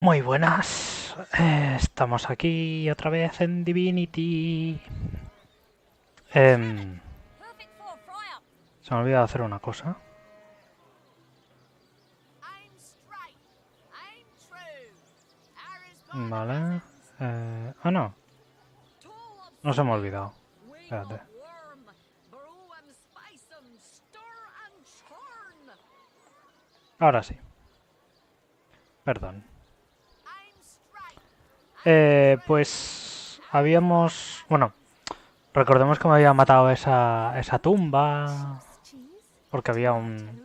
Muy buenas, estamos aquí otra vez en Divinity. Se me ha olvidado hacer una cosa. Vale. No, no se me ha olvidado. Espérate. Ahora sí, perdón. Pues habíamos... Bueno, recordemos que me había matado esa tumba porque había un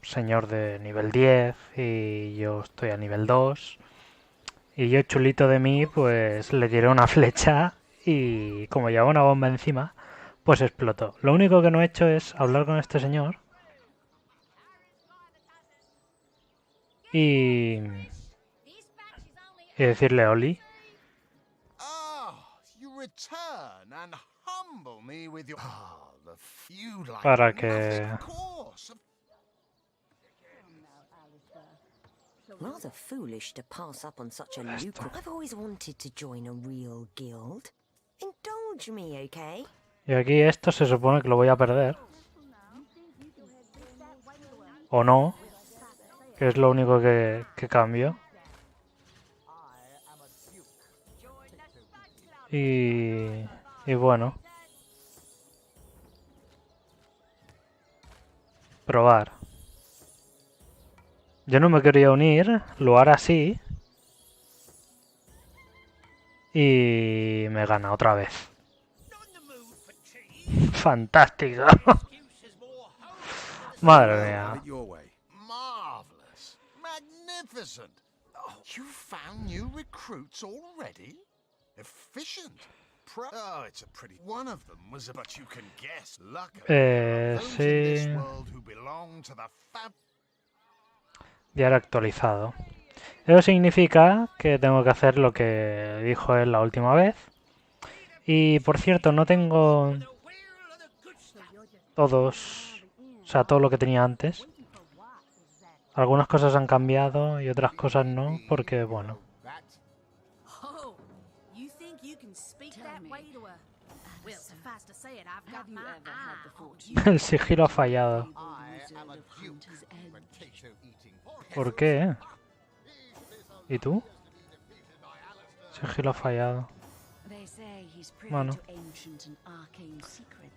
señor de nivel 10 y yo estoy a nivel 2. Y yo, chulito de mí, pues le tiré una flecha y como llevaba una bomba encima, pues explotó. Lo único que no he hecho es hablar con este señor y, y decirle Oli para que... Rather foolish to pass up on such a Esto. lucrative. I've always wanted to join a real guild. Indulge me, okay? Y aquí esto se supone que lo voy a perder. O no, que es lo único que cambio. Y bueno, probar. Yo no me quería unir, lo hará así. Y me gana otra vez. Fantástico. Madre mía. Marvelous. Magnificent. Oh, you found new recruits already? Efficient. Oh, it's a pretty... One of them was a... But you can guess. Luckily, there are those in this Sí. world who belong to the fab... Diario actualizado. Eso significa que tengo que hacer lo que dijo él la última vez. Y por cierto, no tengo todos... O sea, todo lo que tenía antes. Algunas cosas han cambiado y otras cosas no, porque bueno. Oh, you think you can speak that way to a... Well, suffice to say it, I've got my eye on you. El sigilo ha fallado. ¿Por qué? ¿Y tú? Sigilo ha fallado. Bueno,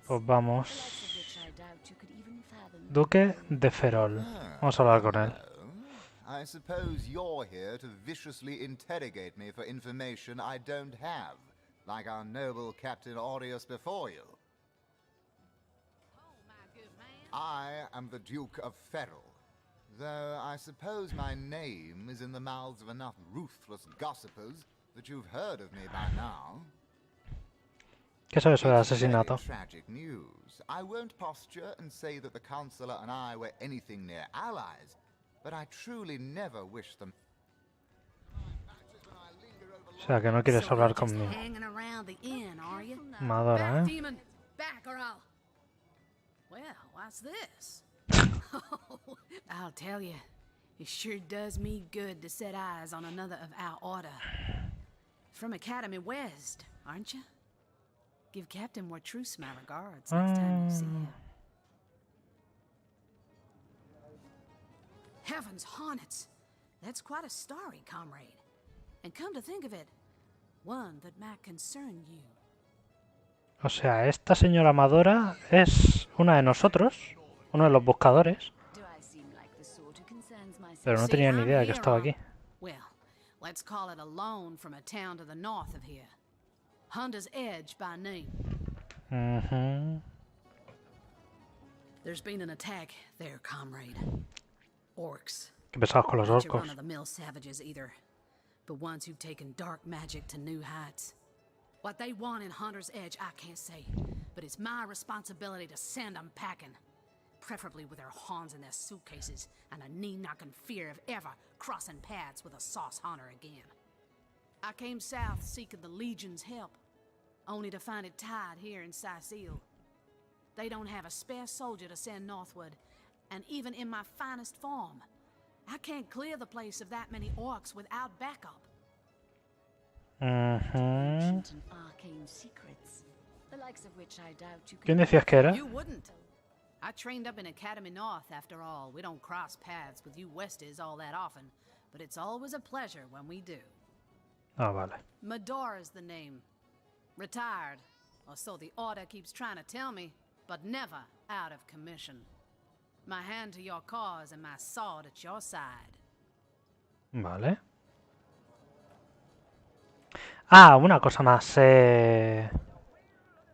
pues vamos. Duque de Ferrol. Vamos a hablar con él. I suppose you're here to viciously interrogate me for information I don't have, like our noble Captain Aureus before you. I am the Duke of Ferrol, though I suppose my name is in the mouths of enough ruthless gossipers that you've heard of me by now. ¿Qué sabes sobre el It's very asesinato? tragic news. I won't posture and say that the Chancellor and I were anything near allies, but I truly never wish them. O sea, que no quieres hablar conmigo. Hanging around the inn, are you? Madora, Back, ¿eh? demon! Back or I'll... Well, what's this? Oh, I'll tell you, it sure does me good to set eyes on another of our order. From Academy West, aren't you? Give Captain Wartruce my regards next time you see him. Heavens hornets! That's quite a story, comrade. And come to think of it, one that might concern you. O sea, esta señora Madora es una de nosotros, uno de los buscadores, pero no tenía ni idea de que estaba aquí. Well, let's call it a loan from a town to the north of here. Hunter's Edge by name. There's been an attack there, comrade. Orcs. Qué pesados con los Not your orcos. run-of-the-mill savages either, but ones who've taken dark magic to new heights. What they want in Hunter's Edge, I can't say, but it's my responsibility to send them packing. Preferably with their horns in their suitcases and a knee-knocking fear of ever crossing paths with a sauce hunter again. I came south seeking the Legion's help, only to find it tied here in Sicile. They don't have a spare soldier to send northward, and even in my finest form, I can't clear the place of that many orcs without backup. Ujú. And arcane secrets, the likes of which I doubt you ¿Quién can. decías que era? You wouldn't. I trained up in Academy North, after all. We don't cross paths with you Westies all that often, but it's always a pleasure when we do. Ah, vale. Medora's the name. Retired, or so the Order keeps trying to tell me, but never out of commission. My hand to your cause and my sword at your side. Vale. Ah, una cosa más.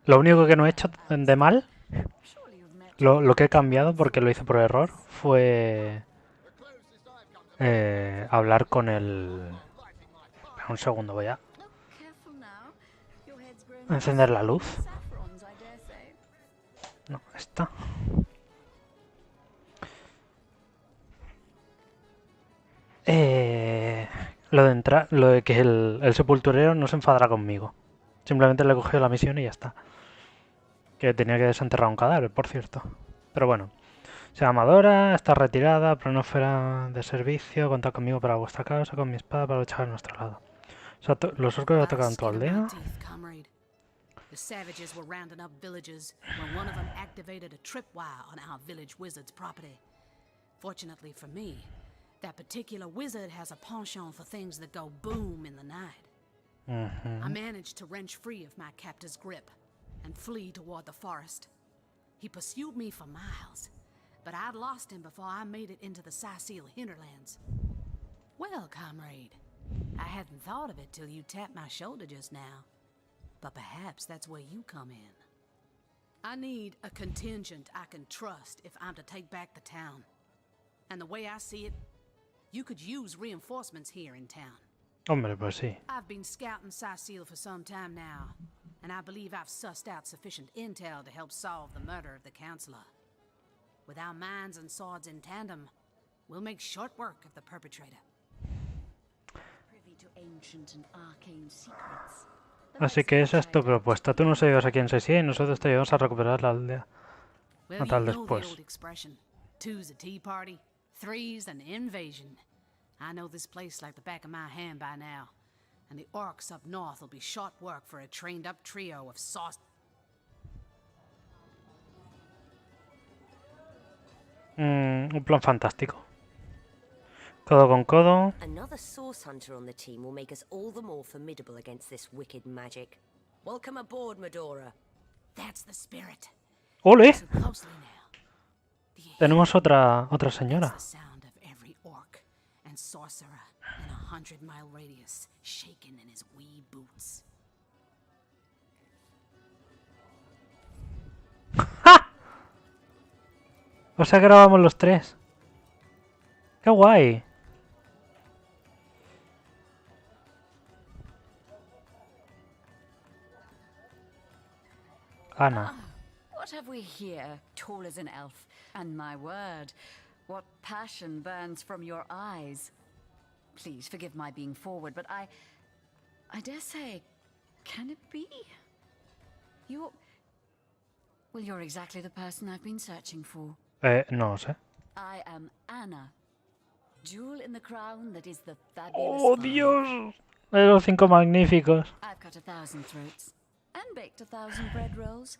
Lo único que no he hecho de mal, Surely you've met lo que he cambiado porque lo hice por error, fue hablar con el... Un segundo, voy a Oh, careful now. Your head's grown encender la luz. saffrons, I dare say. No, esta. Lo de que el sepulturero no se enfadará conmigo. Simplemente le he cogido la misión y ya está. Que tenía que desenterrar un cadáver, por cierto. Pero bueno. Se llama Dora, está retirada, pero no fuera de servicio. Contad conmigo para vuestra causa, con mi espada para luchar a nuestro lado. O sea, los orcos atacaron tu aldea. The savages were rounding up villagers when one of them activated a tripwire on our village wizard's property. Fortunately for me, that particular wizard has a penchant for things that go boom in the night. I managed to wrench free of my captor's grip and flee toward the forest. He pursued me for miles, but I'd lost him before I made it into the Sicil hinterlands. Well, comrade, I hadn't thought of it till you tapped my shoulder just now. But perhaps that's where you come in. I need a contingent I can trust if I'm to take back the town. And the way I see it, you could use reinforcements here in town. Hombre, pues sí. I've been scouting Sicil for some time now, and I believe I've sussed out sufficient intel to help solve the murder of the counselor. With our minds and swords in tandem, we'll make short work of the perpetrator. Privy to ancient and arcane secrets. Así que esa es tu propuesta. Tú nos ayudas aquí en Sesia y nosotros te ayudamos a recuperar la aldea. Well, No you tal know the después. old expression. Two's a tea party, three's an invasion. I know this place like the back of my hand by now. And the orcs up north will be short work for a trained-up trio of sauce... Un plan fantástico. Codo con codo. Another source hunter on the team will make us all the more formidable against this wicked magic. Welcome aboard, Medora. That's the spirit. ¡Ole! Listen closely now. Do you hear? Tenemos otra That's señora. the sound of every orc and sorcerer in a 100-mile radius shaking in his wee boots. O sea que ahora vamos los tres. ¡Qué guay! Ana. What have we here, tall as an elf? And my word, what passion burns from your eyes. Please forgive my being forward, but I dare say, can it be? You're... Well, you're exactly the person I've been searching for. No sé. I am Anna, jewel in the crown that is the fabulous ¡Oh, five. Dios! De los 5 magníficos. I've cut 1,000 throats, and baked 1,000 bread rolls,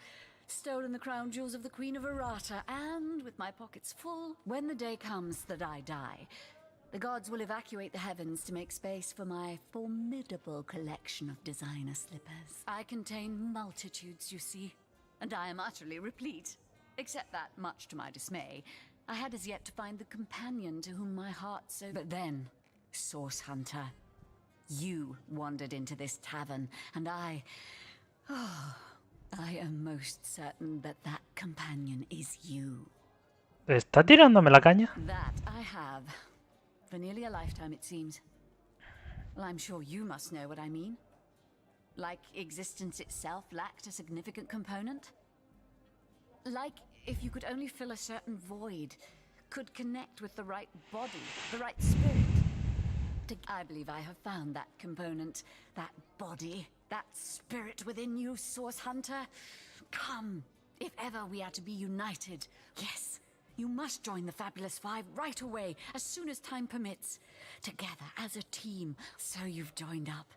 stolen the crown jewels of the Queen of Arata, and with my pockets full, when the day comes that I die, the gods will evacuate the heavens to make space for my formidable collection of designer slippers. I contain multitudes, you see, and I am utterly replete. Except that, much to my dismay, I had as yet to find the companion to whom my heart so... But then, Source Hunter, you wandered into this tavern, and I am most certain that that companion is you. ¿Está tirándome la caña? That I have. For nearly a lifetime, it seems. Well, I'm sure you must know what I mean. Like existence itself lacked a significant component. Like if you could only fill a certain void, could connect with the right body, the right spirit. I believe I have found that component, that body, that spirit within you, Source Hunter. Come, if ever we are to be united. Yes, You must join the Fabulous Five right away, as soon as time permits. Together as a team, so you've joined up.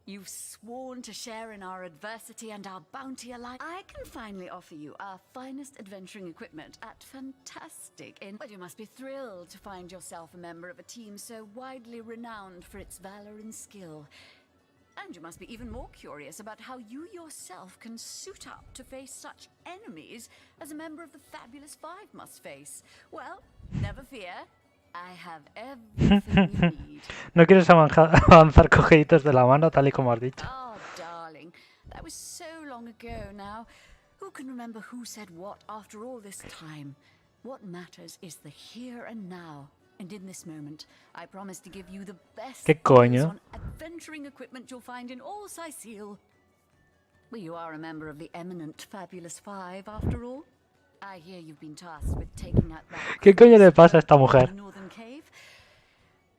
You've sworn to share in our adversity and our bounty alike. I can finally offer you our finest adventuring equipment at fantastic Well, you must be thrilled to find yourself a member of a team so widely renowned for its valor and skill. And you must be even more curious about how you yourself can suit up to face such enemies as a member of the Fabulous Five must face. Well, never fear. I have everything you need. ¿No quieres avanzar cogiditos de la mano, tal y como has dicho? Oh, darling, that was so long ago now. Who can remember who said what after all this time? What matters is the here and now. And in this moment, I promise to give you the best ¿Qué coño? on adventuring equipment you'll find in all Sicile. Well, you are a member of the eminent Fabulous Five, after all. I hear you've been tasked with taking out that ¿Qué coño le pasa a esta mujer? northern cave.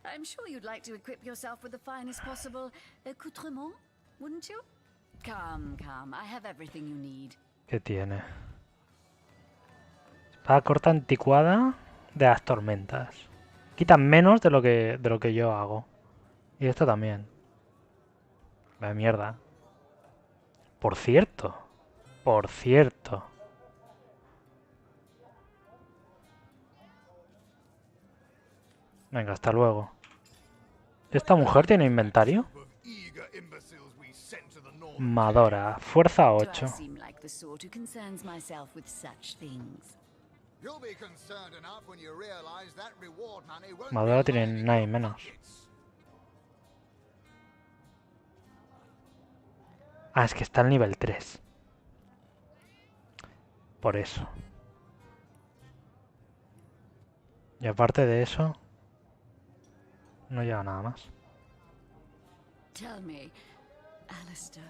I'm sure you'd like to equip yourself with the finest possible accoutrement, wouldn't you? Come, come, I have everything you need. ¿Qué tiene? Espada corta anticuada de las tormentas. Quitan menos de lo que yo hago. Y esto también. La mierda. Por cierto. Venga, hasta luego. ¿Esta mujer tiene inventario? Madora, fuerza Do I 8. seem like the sort who concerns myself with such things? You'll be concerned enough when you realize that reward money won't Madora be tiene lying in nada y your menos. pockets. Ah, es que está al nivel 3. Por eso. Y aparte de eso, no lleva nada más. Tell me, Alistair,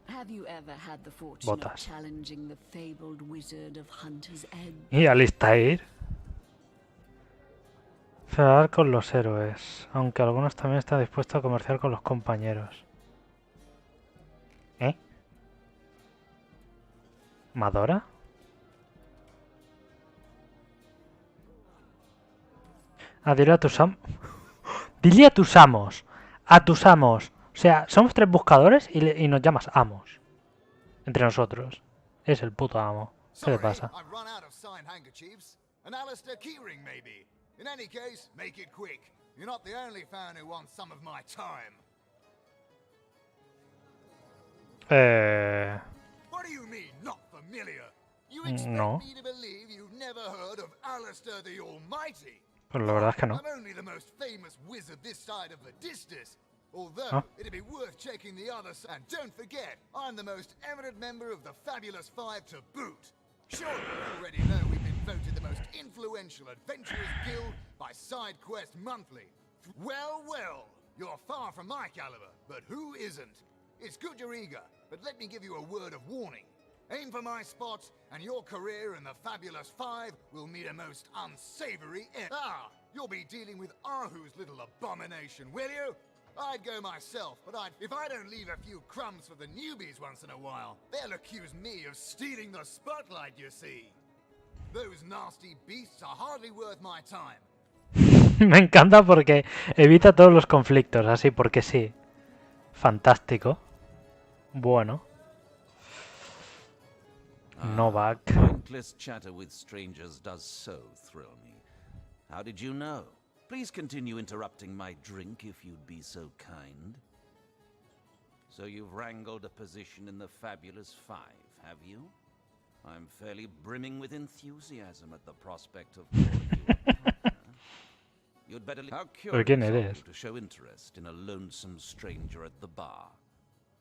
have you ever had the fortune of Botas. challenging the fabled wizard of Hunter's Edge? Y Alistair. Federar con los héroes. Aunque algunos también están dispuestos a comerciar con los compañeros. ¿Eh? ¿Madora? Ah, dile a tus amos. Dile a tus amos. A tus amos. O sea, somos 3 buscadores y nos llamas amos. Entre nosotros. Es el puto amo. ¿Qué le pasa? I've run out of signed handkerchiefs. An Alistair keyring, maybe. In any case, make it quick. You're not the only fan who wants some of my time. What do you mean, not familiar? You expect No. me to believe you've never heard of Alistair the Almighty? Pues la verdad es que no. I'm only the most famous wizard this side of the distance. Although, Huh? it'd be worth checking the other side. And don't forget, I'm the most eminent member of the Fabulous Five to boot. Sure, you already know we've been voted the most influential adventurers guild by SideQuest Monthly. Well, well, you're far from my caliber, but who isn't? It's good you're eager, but let me give you a word of warning. Aim for my spots, and your career in the Fabulous Five will meet a most unsavory end. Ah, you'll be dealing with Ahu's little abomination, will you? I'd go myself, but if I don't leave a few crumbs for the newbies once in a while, they'll accuse me of stealing the spotlight, you see. Those nasty beasts are hardly worth my time. Me encanta porque evita todos los conflictos, así porque sí. Fantástico. Bueno. Novak. Pointless chatter with strangers does so thrill me. How did you know? Please continue interrupting my drink if you'd be so kind. So you've wrangled a position in the Fabulous Five, have you? I'm fairly brimming with enthusiasm at the prospect of calling you a partner. You'd better How curious quién of eres? you to show interest in a lonesome stranger at the bar.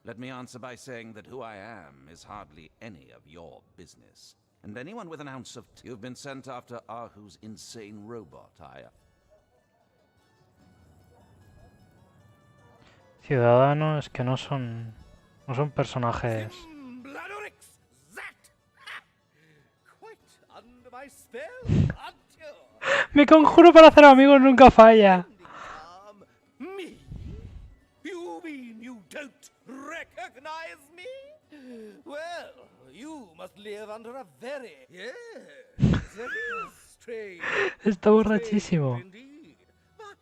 Let me answer by saying that who I am is hardly any of your business. And anyone with an ounce of you've been sent after Ahu's insane robot, Ciudadanos que no son personajes. Bladorix, that! Ha! Quite under my spell, aren't you? Mi conjuro para hacer amigos nunca falla. Me? You mean you don't recognize me? Well, You must live under a very, strange. Está borrachísimo. Indeed. But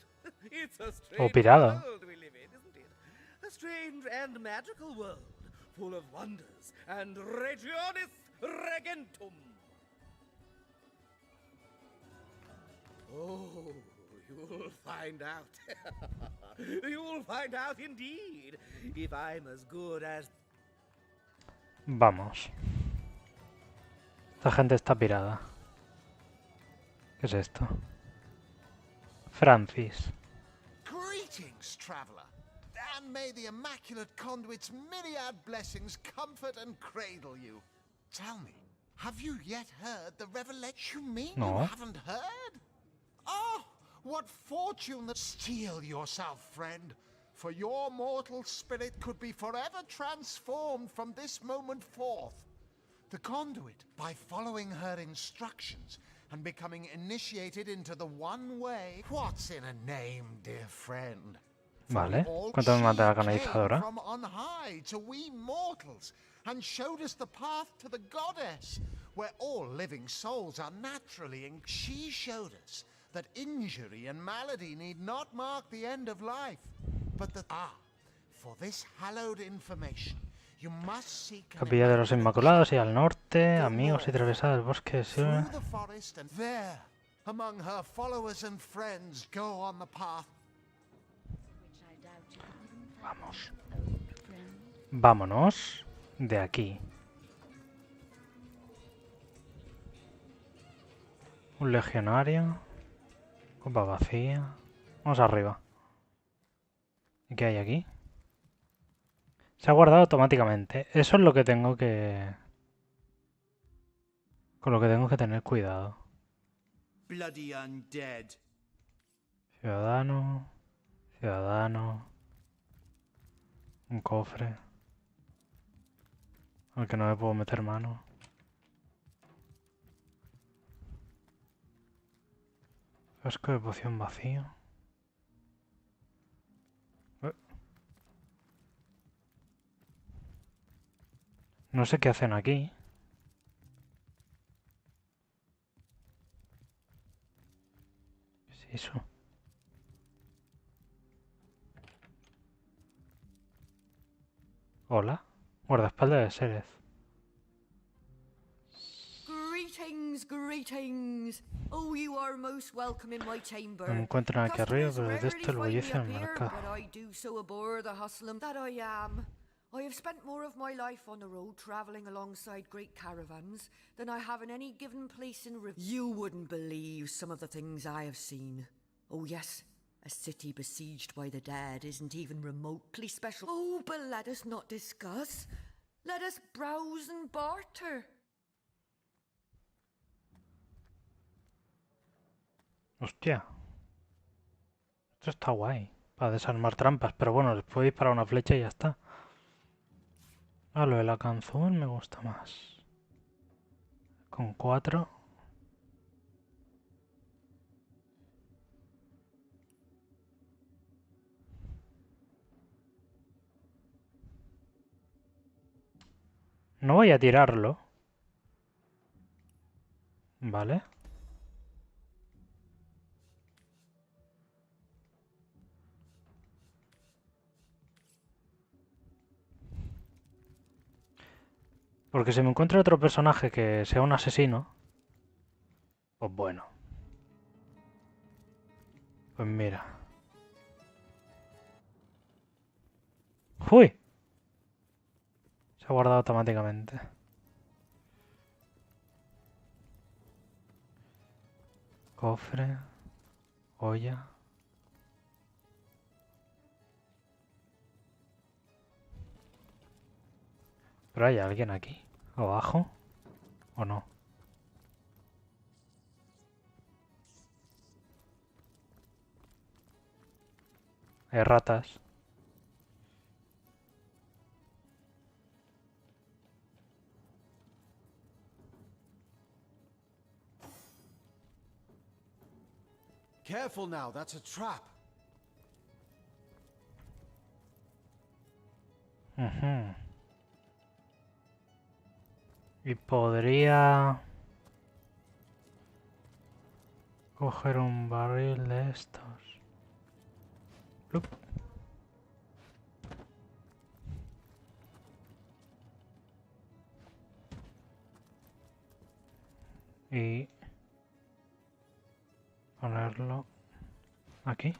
it's a O strange pirado. world we live in, isn't it? A strange and magical world, full of wonders and regionis regentum. Oh, you'll find out. You'll find out indeed, if I'm as good as... Vamos. Esta gente está pirada. ¿Qué es esto? Francis. Greetings, traveller. And may the Immaculate Conduit's myriad blessings comfort and cradle you. Tell me, have you yet heard the revelation? You mean No. you haven't heard? Oh, what fortune that... Steel yourself, friend, for your mortal spirit could be forever transformed from this moment forth. The Conduit, by following her instructions and becoming initiated into the one way... What's in a name, dear friend? Vale. ¿Cuánto me mata la canalizadora? From on high to we mortals, and showed us the path to the goddess, where all living souls are naturally. She showed us that injury and malady need not mark the end of life, but that for this hallowed information, you must seek an Capilla de los Inmaculados y al norte, amigos y atravesar el bosque. Sí. through the forest, and there, among her followers and friends, go on the path. Vamos. Vámonos de aquí. Un legionario. Copa vacía. Vamos arriba. ¿Y qué hay aquí? Se ha guardado automáticamente. Eso es lo que tengo que... Con lo que tengo que tener cuidado. Bloody undead. Ciudadano. Ciudadano. Un cofre. Al que no me puedo meter mano. Frasco de poción vacío. No sé qué hacen aquí. ¿Qué es eso? Hola. Guardaespaldas de Sérez. Greetings, greetings. Oh, you are most welcome in my chamber. No me encuentran aquí arriba, pero Customers de esto el rarely bullicio find me me up marca. here, but I do so abhor the hustle that I am. I have spent more of my life on the road travelling alongside great caravans than I have in any given place in You wouldn't believe some of the things I have seen. Oh yes, a city besieged by the dead isn't even remotely special. Oh, but let us not discuss. Let us browse and barter. Hostia. Esto está guay. Para desarmar trampas. Pero bueno, les puedo disparar una flecha y ya está. Ah, lo de la canzón me gusta más. Con 4. No voy a tirarlo. Vale. Porque si me encuentro otro personaje que sea un asesino, pues bueno. Pues mira. ¡Uy! Se ha guardado automáticamente. Cofre. Olla. ¿Pero hay alguien aquí? ¿Abajo? ¿O no? Hay ratas. Careful now, that's a trap. Ujú. Y podría coger un barril de estos. Plup. Y ponerlo aquí.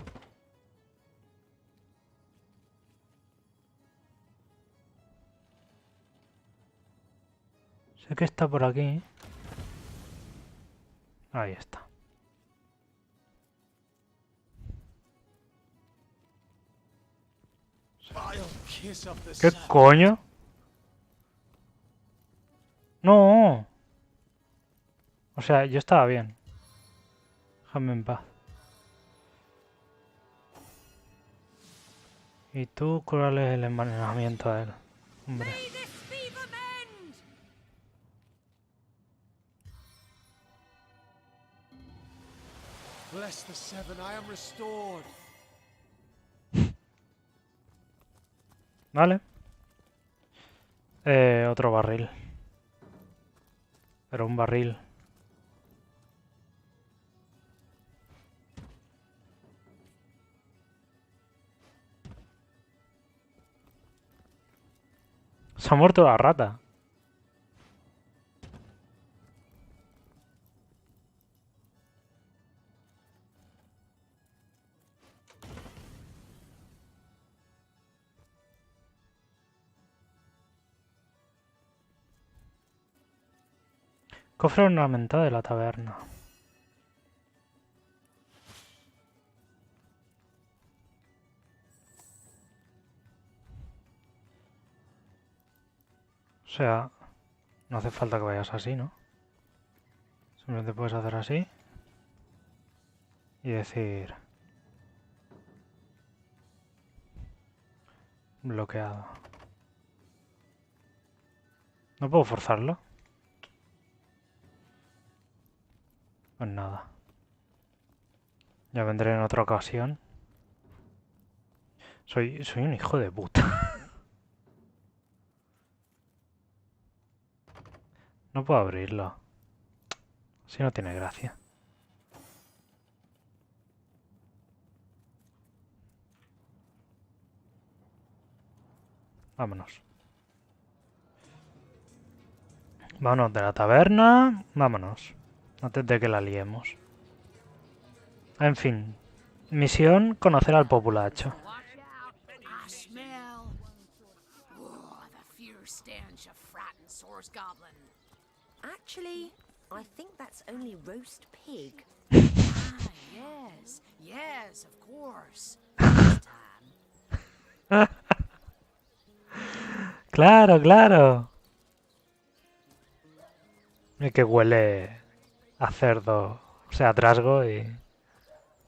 Sé que está por aquí. Ahí está. ¿Qué coño? No. O sea, yo estaba bien. Déjame en paz. Y tú, ¿cuál es el envenenamiento a él? Hombre. Bless the seven, I am restored. Vale. Otro barril. Pero un barril. Se ha muerto la rata. Cofre ornamentado de la taberna. O sea, no hace falta que vayas así, ¿no? Simplemente puedes hacer así. Y decir... bloqueado. ¿No puedo forzarlo? Pues nada. Ya vendré en otra ocasión. Soy un hijo de puta. No puedo abrirlo. Si no tiene gracia. Vámonos. Vámonos de la taberna. Vámonos. Antes de que la liemos. En fin. Misión: conocer al populacho. I smell. Oh, the fierce stench of frightened source goblin. Actually, I think that's only roast pig. Ah, yes. Yes, of course. This time. Claro, claro. Y que huele a cerdo. O sea, a trasgo y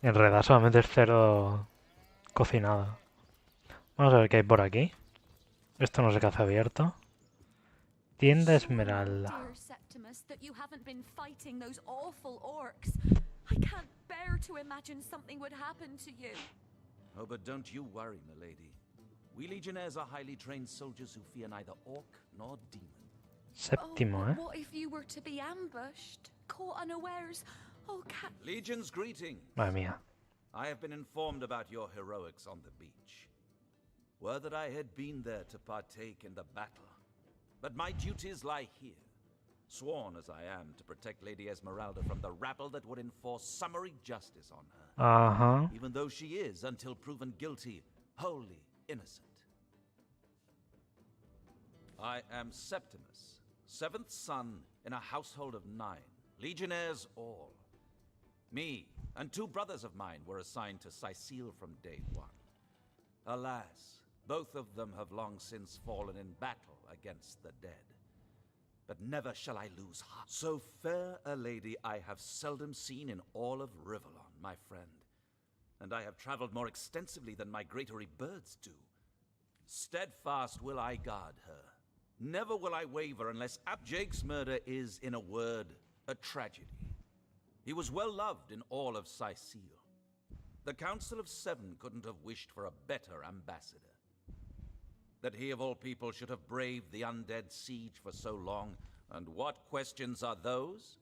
en realidad solamente es cerdo cocinado. Vamos a ver qué hay por aquí. Esto no sé qué hace abierto. Tienda Esmeralda. Dear Septimus, that you haven't been fighting those awful orcs. I can't bear to imagine something would happen to you. Oh, but don't you worry, milady. We legionnaires are highly trained soldiers who fear neither orc nor demon. Séptimo, but ¿eh? what if you were to be ambushed, caught unawares? Oh, Legion's greeting. Madre mía. I have been informed about your heroics on the beach. Were that I had been there to partake in the battle. But my duties lie here, sworn as I am to protect Lady Esmeralda from the rabble that would enforce summary justice on her. Ajá. Even though she is, until proven guilty, wholly innocent. I am Septimus, seventh son in a household of 9, legionnaires all. Me and 2 brothers of mine were assigned to Sicile from day 1. Alas, both of them have long since fallen in battle against the dead. But never shall I lose heart. So fair a lady I have seldom seen in all of Rivellon, my friend. And I have traveled more extensively than migratory birds do. Steadfast will I guard her. Never will I waver unless Abjake's murder is, in a word, a tragedy. He was well loved in all of Sicile. The Council of 7 couldn't have wished for a better ambassador. That he of all people should have braved the undead siege for so long And what questions are those?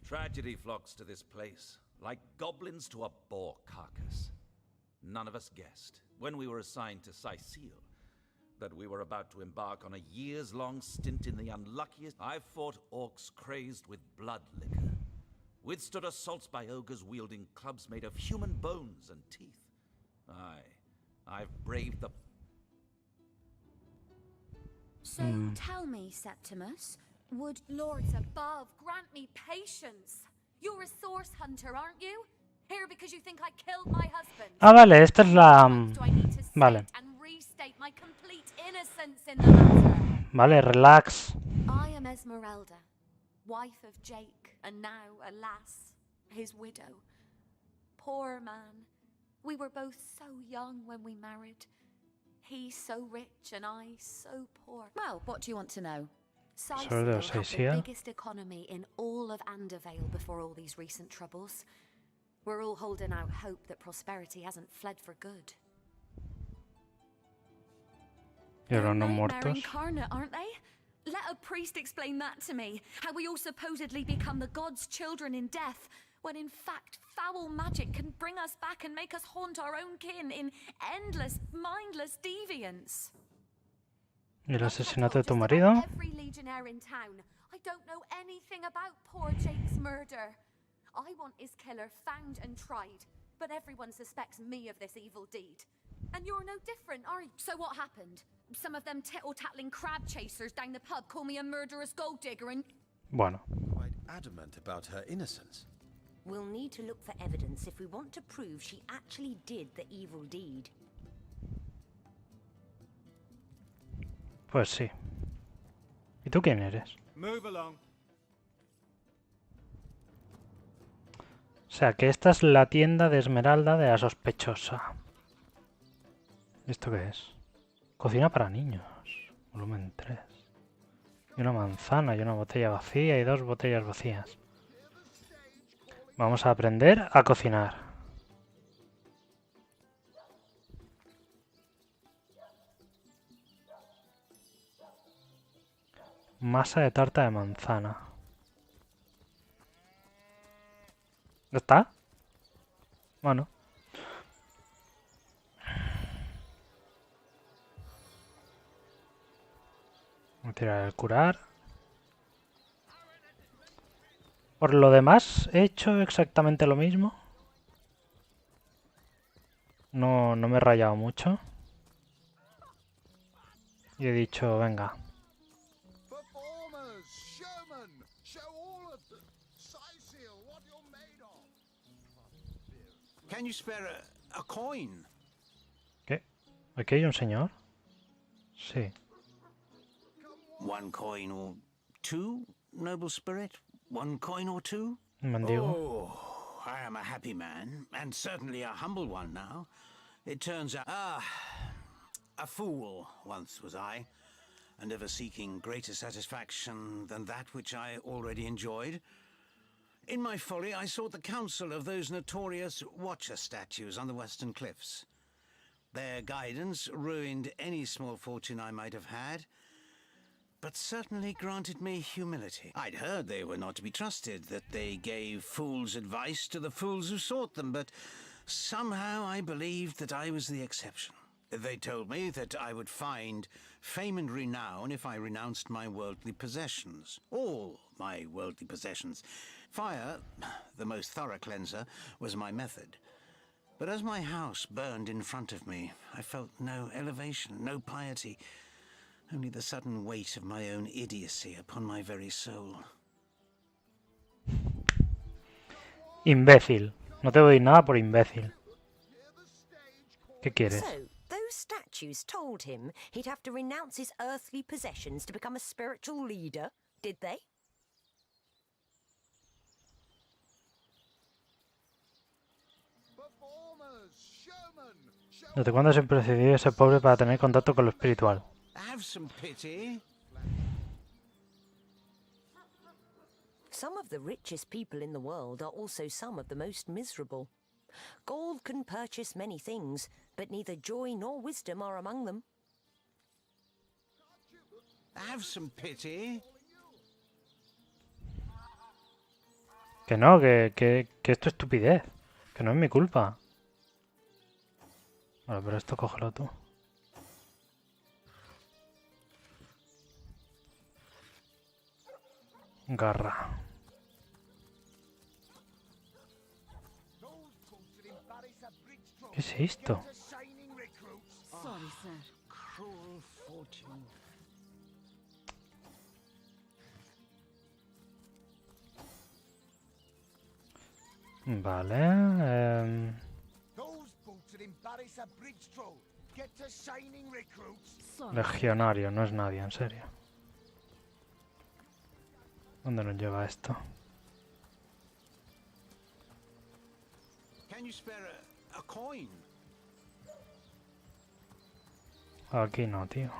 Tragedy flocks to this place, like goblins to a boar carcass. None of us guessed, when we were assigned to Sicile, that we were about to embark on a years-long stint in the unluckiest. I've fought orcs crazed with blood liquor, withstood assaults by ogres wielding clubs made of human bones and teeth. I've braved the... So tell me, Septimus, would Lords above, grant me patience. You're a source hunter, aren't you? Here because you think I killed my husband. Ah, vale, esta es la... Do I need to Vale. state and restate my complete innocence in the matter? Vale, relax. I am Esmeralda, wife of Jake, and now, alas, his widow. Poor man. We were both so young when we married. He so rich and I so poor. Well, what do you want to know? Sobre los Sicily had Seisia. the biggest economy in all of Andervale before all these recent troubles. We're all holding out hope that prosperity hasn't fled for good. Y los no Nightmare muertos. incarnate, aren't they? Let a priest explain that to me. How we all supposedly become the gods' children in death, when in fact foul magic can bring us back and make us haunt our own kin in endless, mindless deviance. Y el asesinato de tu marido. Every legionnaire in town. I don't know anything about poor Jake's murder. I want his killer found and tried, but everyone suspects me of this evil deed. And you're no different, are you? So what happened? Some of them tittle-tattling crab chasers down the pub call me a murderous gold digger and... Bueno. Quite adamant about her innocence. We'll need to look for evidence if we want to prove she actually did the evil deed. Pues sí. ¿Y tú quién eres? Move along. O sea, que esta es la tienda de Esmeralda de la sospechosa. ¿Esto qué es? Cocina para niños. Volumen 3. Y una manzana y una botella vacía y 2 botellas vacías. Vamos a aprender a cocinar. Masa de tarta de manzana. ¿Ya está? Bueno. Voy a tirar el curar. Por lo demás, he hecho exactamente lo mismo. No me he rayado mucho. Y he dicho, venga. Performers, showmen, show all of them. Sicile, what you're made of. Can you spare a coin? ¿Qué? ¿Aquí hay un señor? Sí. One coin or two, noble spirit? One coin or two? Un mendigo. Oh, I am a happy man, and certainly a humble one now. It turns out... a fool once was I, and ever seeking greater satisfaction than that which I already enjoyed. In my folly, I sought the counsel of those notorious Watcher statues on the western cliffs. Their guidance ruined any small fortune I might have had, but certainly granted me humility. I'd heard they were not to be trusted, that they gave fools advice to the fools who sought them, but somehow I believed that I was the exception. They told me that I would find fame and renown if I renounced my worldly possessions. All my worldly possessions. Fire, the most thorough cleanser, was my method. But as my house burned in front of me, I felt no elevation, no piety, only the sudden weight of my own idiocy upon my very soul. Imbécil. No te doy nada por imbécil. ¿Qué quieres? So, those statues told him he'd have to renounce his earthly possessions to become a spiritual leader, did they? ¿Desde cuándo es imprescindible ser pobre para tener contacto con lo espiritual? Have some pity. Some of the richest people in the world are also some of the most miserable. Gold can purchase many things, but neither joy nor wisdom are among them. Have some pity. Que no, que esto es estupidez. Que no es mi culpa. Vale, pero esto cógelo tú. Garra. ¿Qué es esto? Sorry, sir. Cruel fortune. Vale. Legionario, no es nadie, en serio. ¿Dónde nos lleva esto? Can you spare a coin? Aquí no, tío.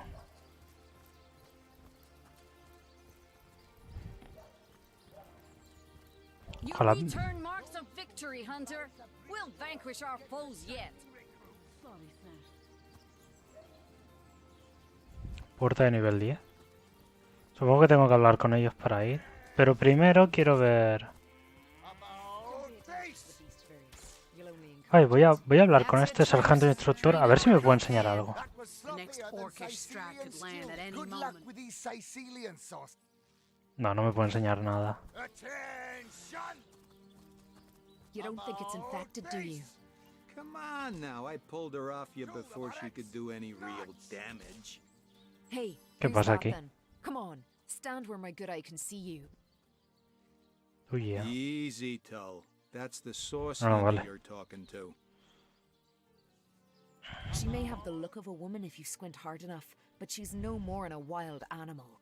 You Ojalá. return marks of victory, Hunter. We'll vanquish our foes yet. Sorry, sir. Puerta de nivel 10. Supongo que tengo que hablar con ellos para ir. Pero primero quiero ver... Ay, voy a hablar con este sargento instructor a ver si me puede enseñar algo. No, no me puede enseñar nada. You don't think it's infected, do you? Come on now, I pulled her off you before she could do any real damage. Hey, ¿Qué who's pasa that aquí? then? Come on, stand where my good eye can see you. Oh yeah. Easy, Tull. That's the source vale. you're talking to. She may have the look of a woman if you squint hard enough, but she's no more than a wild animal.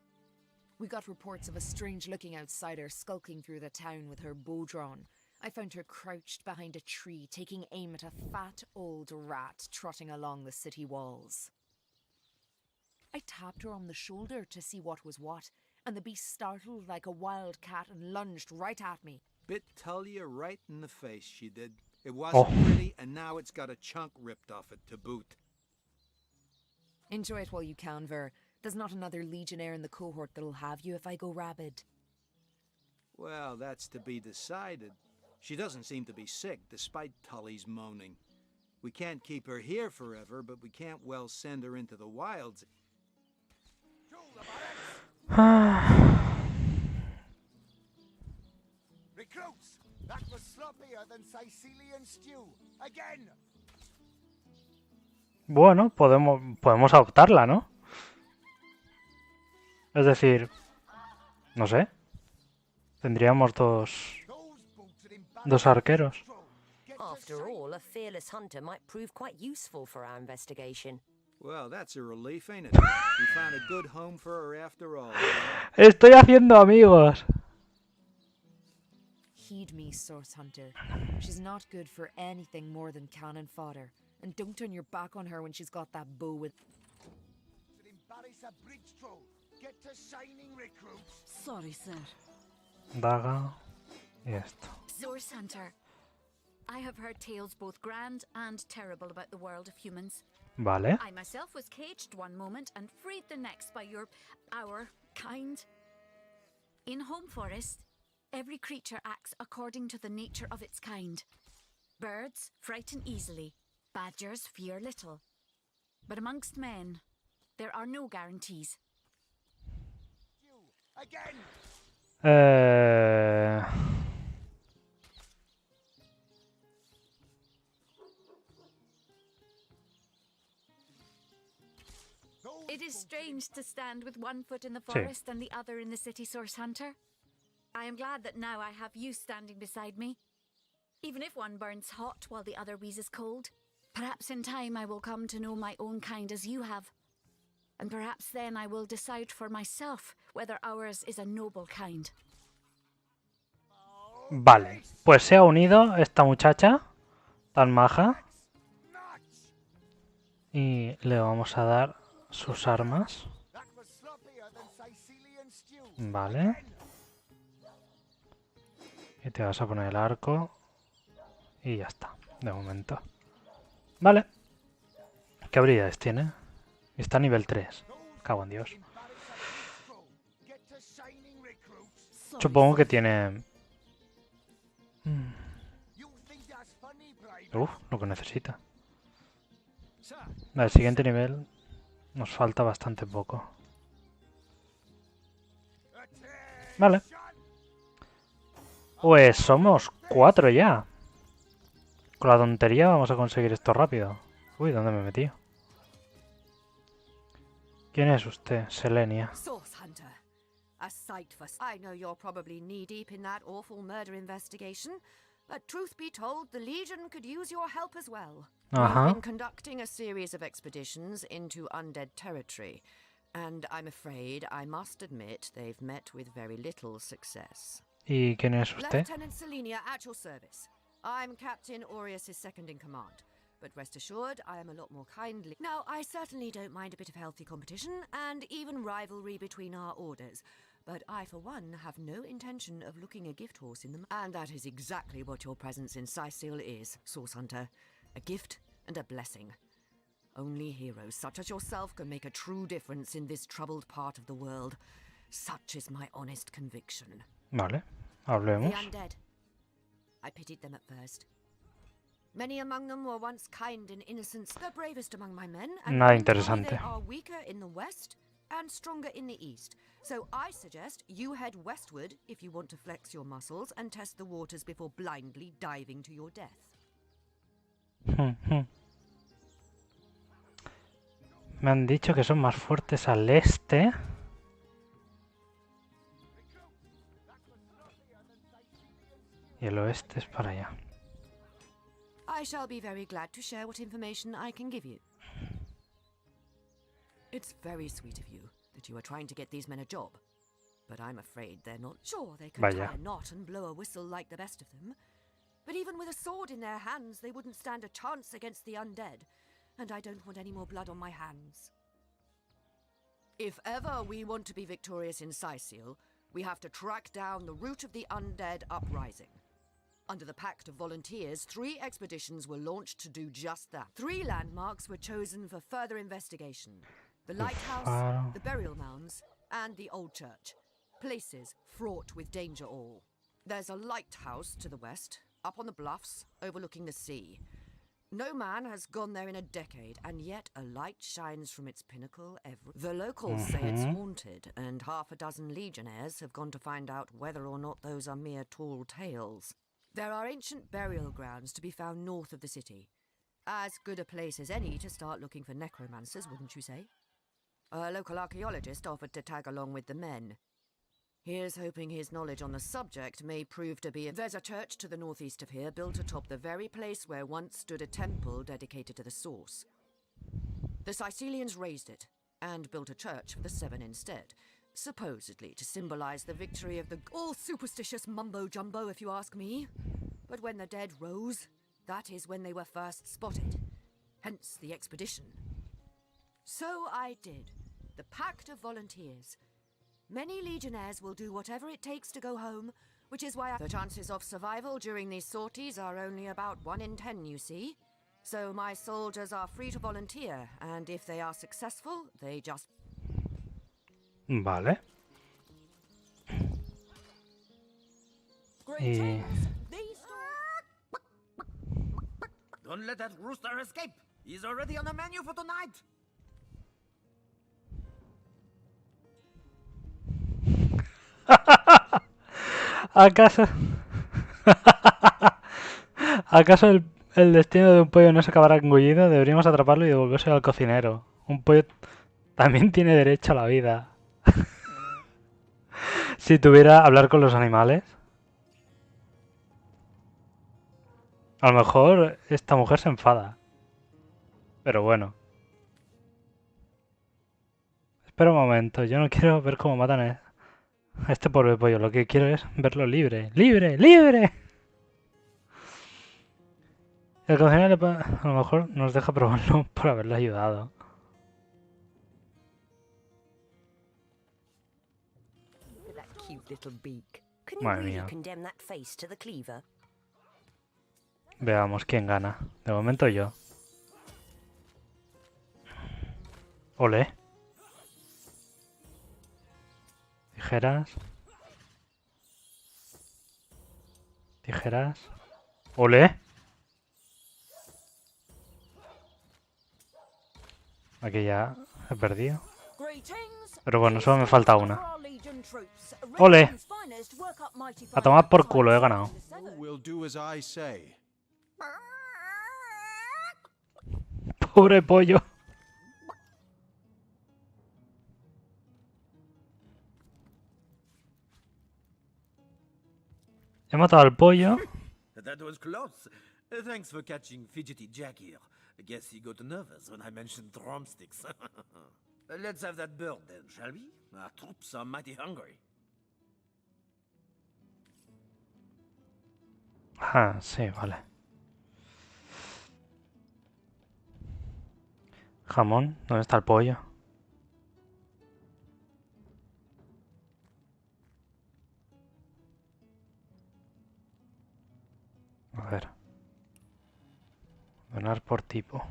We got reports of a strange-looking outsider skulking through the town with her bow drawn. I found her crouched behind a tree, taking aim at a fat old rat trotting along the city walls. I tapped her on the shoulder to see what was what, and the beast startled like a wild cat and lunged right at me. Bit Tullia right in the face, she did. It wasn't pretty, and now it's got a chunk ripped off it to boot. Enjoy it while you can, Ver. There's not another legionnaire in the cohort that'll have you if I go rabid. Well, that's to be decided. She doesn't seem to be sick, despite Tully's moaning. We can't keep her here forever, but we can't well send her into the wilds. Recruits, that was sloppier than Sicilian stew. Again. Bueno, podemos adoptarla, ¿no? Es decir, no sé. Tendríamos dos arqueros. After all, a fearless hunter might prove quite useful for our investigation. Well, that's a relief, ain't it? We found a good home for her after all. Estoy haciendo amigos. Heed me, Source Hunter. She's not good for anything more than cannon fodder. And don't turn your back on her when she's got that bow with... Sorry, sir. Daga y esto. Source Hunter. I have heard tales both grand and terrible about the world of humans. Vale. I myself was caged one moment and freed the next by our kind. In Home Forest, every creature acts according to the nature of its kind. Birds frighten easily, badgers fear little. But amongst men, there are no guarantees. It is strange to stand with one foot in the forest and the other in the city, Source Hunter. I am glad that now I have you standing beside me. Even if one burns hot while the other wheezes cold, perhaps in time I will come to know my own kind as you have. And perhaps then I will decide for myself whether ours is a noble kind. Vale, pues se ha unido esta muchacha tan maja. Y le vamos a dar sus armas. Vale. Y te vas a poner el arco. Y ya está, de momento. Vale. ¿Qué habilidades tiene? Está a nivel 3. Cago en Dios. Supongo que tiene Lo que necesita. Al siguiente nivel nos falta bastante poco. Vale. Pues somos 4 ya. Con la tontería vamos a conseguir esto rápido. Uy, ¿dónde me metí? ¿Quién es usted, Selenia? Source Hunter. A sight for... I know you're probably knee-deep in that awful murder investigation, but truth be told, the Legion could use your help as well. We've been conducting a series of expeditions into undead territory, and I'm afraid I must admit they've met with very little success. ¿Y quién es usted? Lieutenant Selenia, at your service. I'm Captain Aureus' second in command, but rest assured I am a lot more kindly. Now, I certainly don't mind a bit of healthy competition, and even rivalry between our orders, but I, for one, have no intention of looking a gift horse in them. And that is exactly what your presence in Sicil is, Source Hunter. A gift and a blessing. Only heroes such as yourself can make a true difference in this troubled part of the world. Such is my honest conviction. Vale, hablemos. The undead. I pitied them at first. Many among them were once kind and innocent, the bravest among my men, and Nada they interesante. are weaker in the west and stronger in the east. So I suggest you head westward if you want to flex your muscles and test the waters before blindly diving to your death. Me han dicho que son más fuertes al este. Y el oeste es para allá. I shall be very glad to share what information I can give you. It's very sweet of you that you are trying to get these men a job, but I'm afraid they're not. Sure, they can tie a knot and blow a whistle like the best of them, but even with a sword in their hands, they wouldn't stand a chance against the undead, and I don't want any more blood on my hands. If ever we want to be victorious in Sicil, we have to track down the root of the undead uprising. Under the Pact of Volunteers, 3 expeditions were launched to do just that. 3 landmarks were chosen for further investigation. The lighthouse, the burial mounds, and the old church. Places fraught with danger all. There's a lighthouse to the west, up on the bluffs, overlooking the sea. No man has gone there in a decade, and yet a light shines from its pinnacle every... The locals say it's haunted, and half a dozen legionnaires have gone to find out whether or not those are mere tall tales. There are ancient burial grounds to be found north of the city. As good a place as any to start looking for necromancers, wouldn't you say? A local archaeologist offered to tag along with the men. Here's hoping his knowledge on the subject may prove to be... There's a church to the northeast of here, built atop the very place where once stood a temple dedicated to the source. The Sicilians razed it, and built a church for the 7 instead, supposedly to symbolize the victory of the... All superstitious mumbo-jumbo, if you ask me. But when the dead rose, that is when they were first spotted. Hence the expedition. So I did. The Pact of Volunteers. Many legionnaires will do whatever it takes to go home, which is why the chances of survival during these sorties are only about 1 in 10, you see. So my soldiers are free to volunteer, and if they are successful, they just... Vale. Y... Don't let that rooster escape. He's already on the menu for tonight. ¿Acaso? ¿Acaso el destino de un pollo no se acabará engullido? Deberíamos atraparlo y devolvérselo al cocinero. Un pollo también tiene derecho a la vida. Si tuviera hablar con los animales. A lo mejor esta mujer se enfada. Pero bueno. Espera un momento, yo no quiero ver cómo matan a este pobre pollo. Lo que quiero es verlo libre. ¡Libre! ¡Libre! El cocinero a lo mejor nos deja probarlo por haberle ayudado. Madre mía. Veamos quién gana. De momento yo. Ole. Tijeras. tijeras. ¡Ole! Aquí ya he perdido. Pero bueno, solo me falta una. ¡Ole! A tomar por culo, he ganado. We'll do as I say. Pobre pollo. He matado al pollo. That was close. Thanks for catching Fidgety Jack here. I guess he got nervous when I mentioned drumsticks. Let's have that bird then, shall we? Our troops are mighty hungry. Ah, sí, vale. Jamón, ¿dónde está el pollo? A ver. Donar por tipo.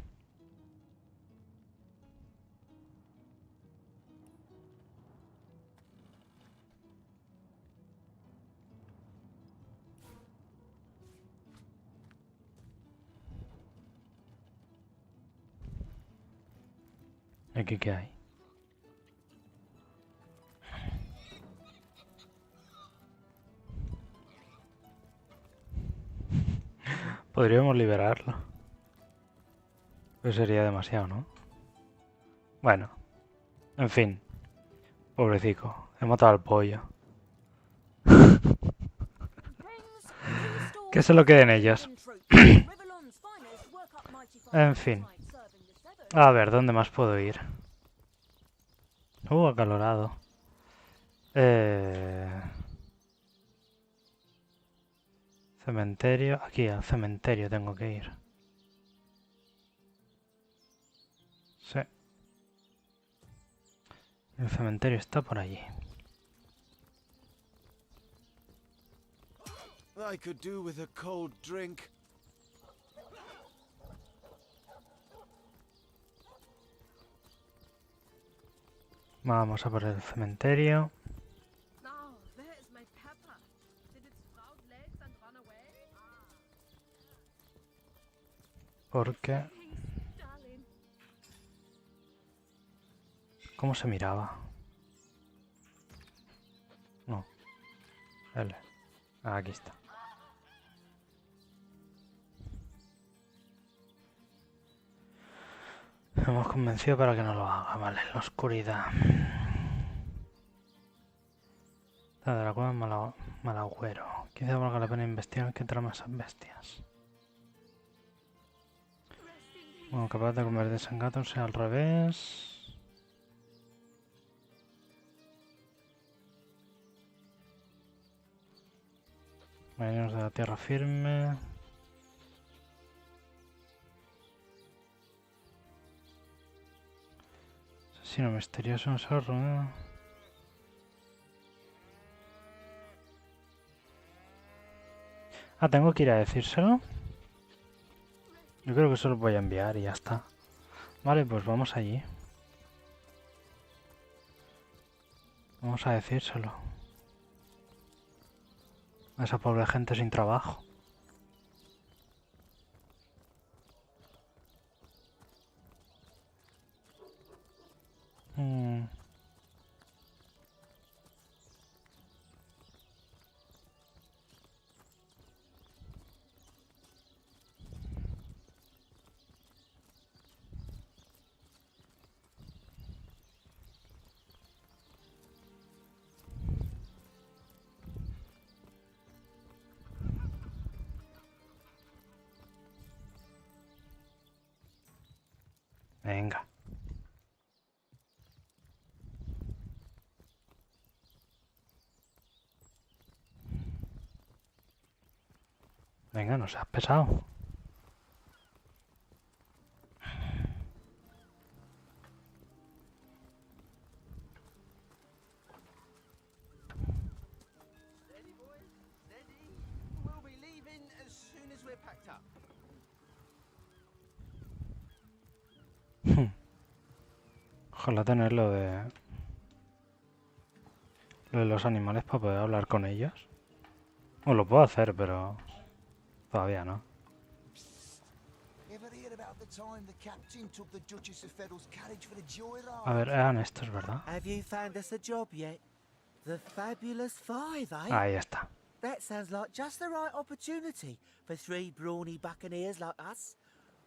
¿Aquí qué hay? Podríamos liberarlo. Pero sería demasiado, ¿no? Bueno. En fin. Pobrecico. He matado al pollo. Que se lo queden ellos. En fin. A ver, ¿dónde más puedo ir? Acalorado. Cementerio. Aquí, al cementerio tengo que ir. Sí. El cementerio está por allí. I could do with a cold drink. Vamos a por el cementerio. Porque... ¿Cómo se miraba? No. L. Ah, aquí está. Me hemos convencido para que no lo haga. Vale, la oscuridad. La de la cueva malagüero. Quizá valga la pena investigar qué tramas esas bestias. Bueno, capaz de convertirse en gato, sea al revés. Marineros de la tierra firme. Asesino misterioso, zorro. Ah, tengo que ir a decírselo. Yo creo que solo voy a enviar y ya está. Vale, pues vamos allí. Vamos a decírselo. A esa pobre gente sin trabajo. Venga. Venga, no seas pesado. We'll be leaving as soon as we're packed up. Ojalá tener lo de los animales para poder hablar con ellos. O lo puedo hacer, pero Todavía no. Ever hear about the time the captain took the Duchess of Federal's carriage for the joyride? A ver, eran estos, ¿verdad? Have you found us a job yet? The Fabulous Five, eh? Ahí está. That sounds like just the right opportunity for three brawny buccaneers like us.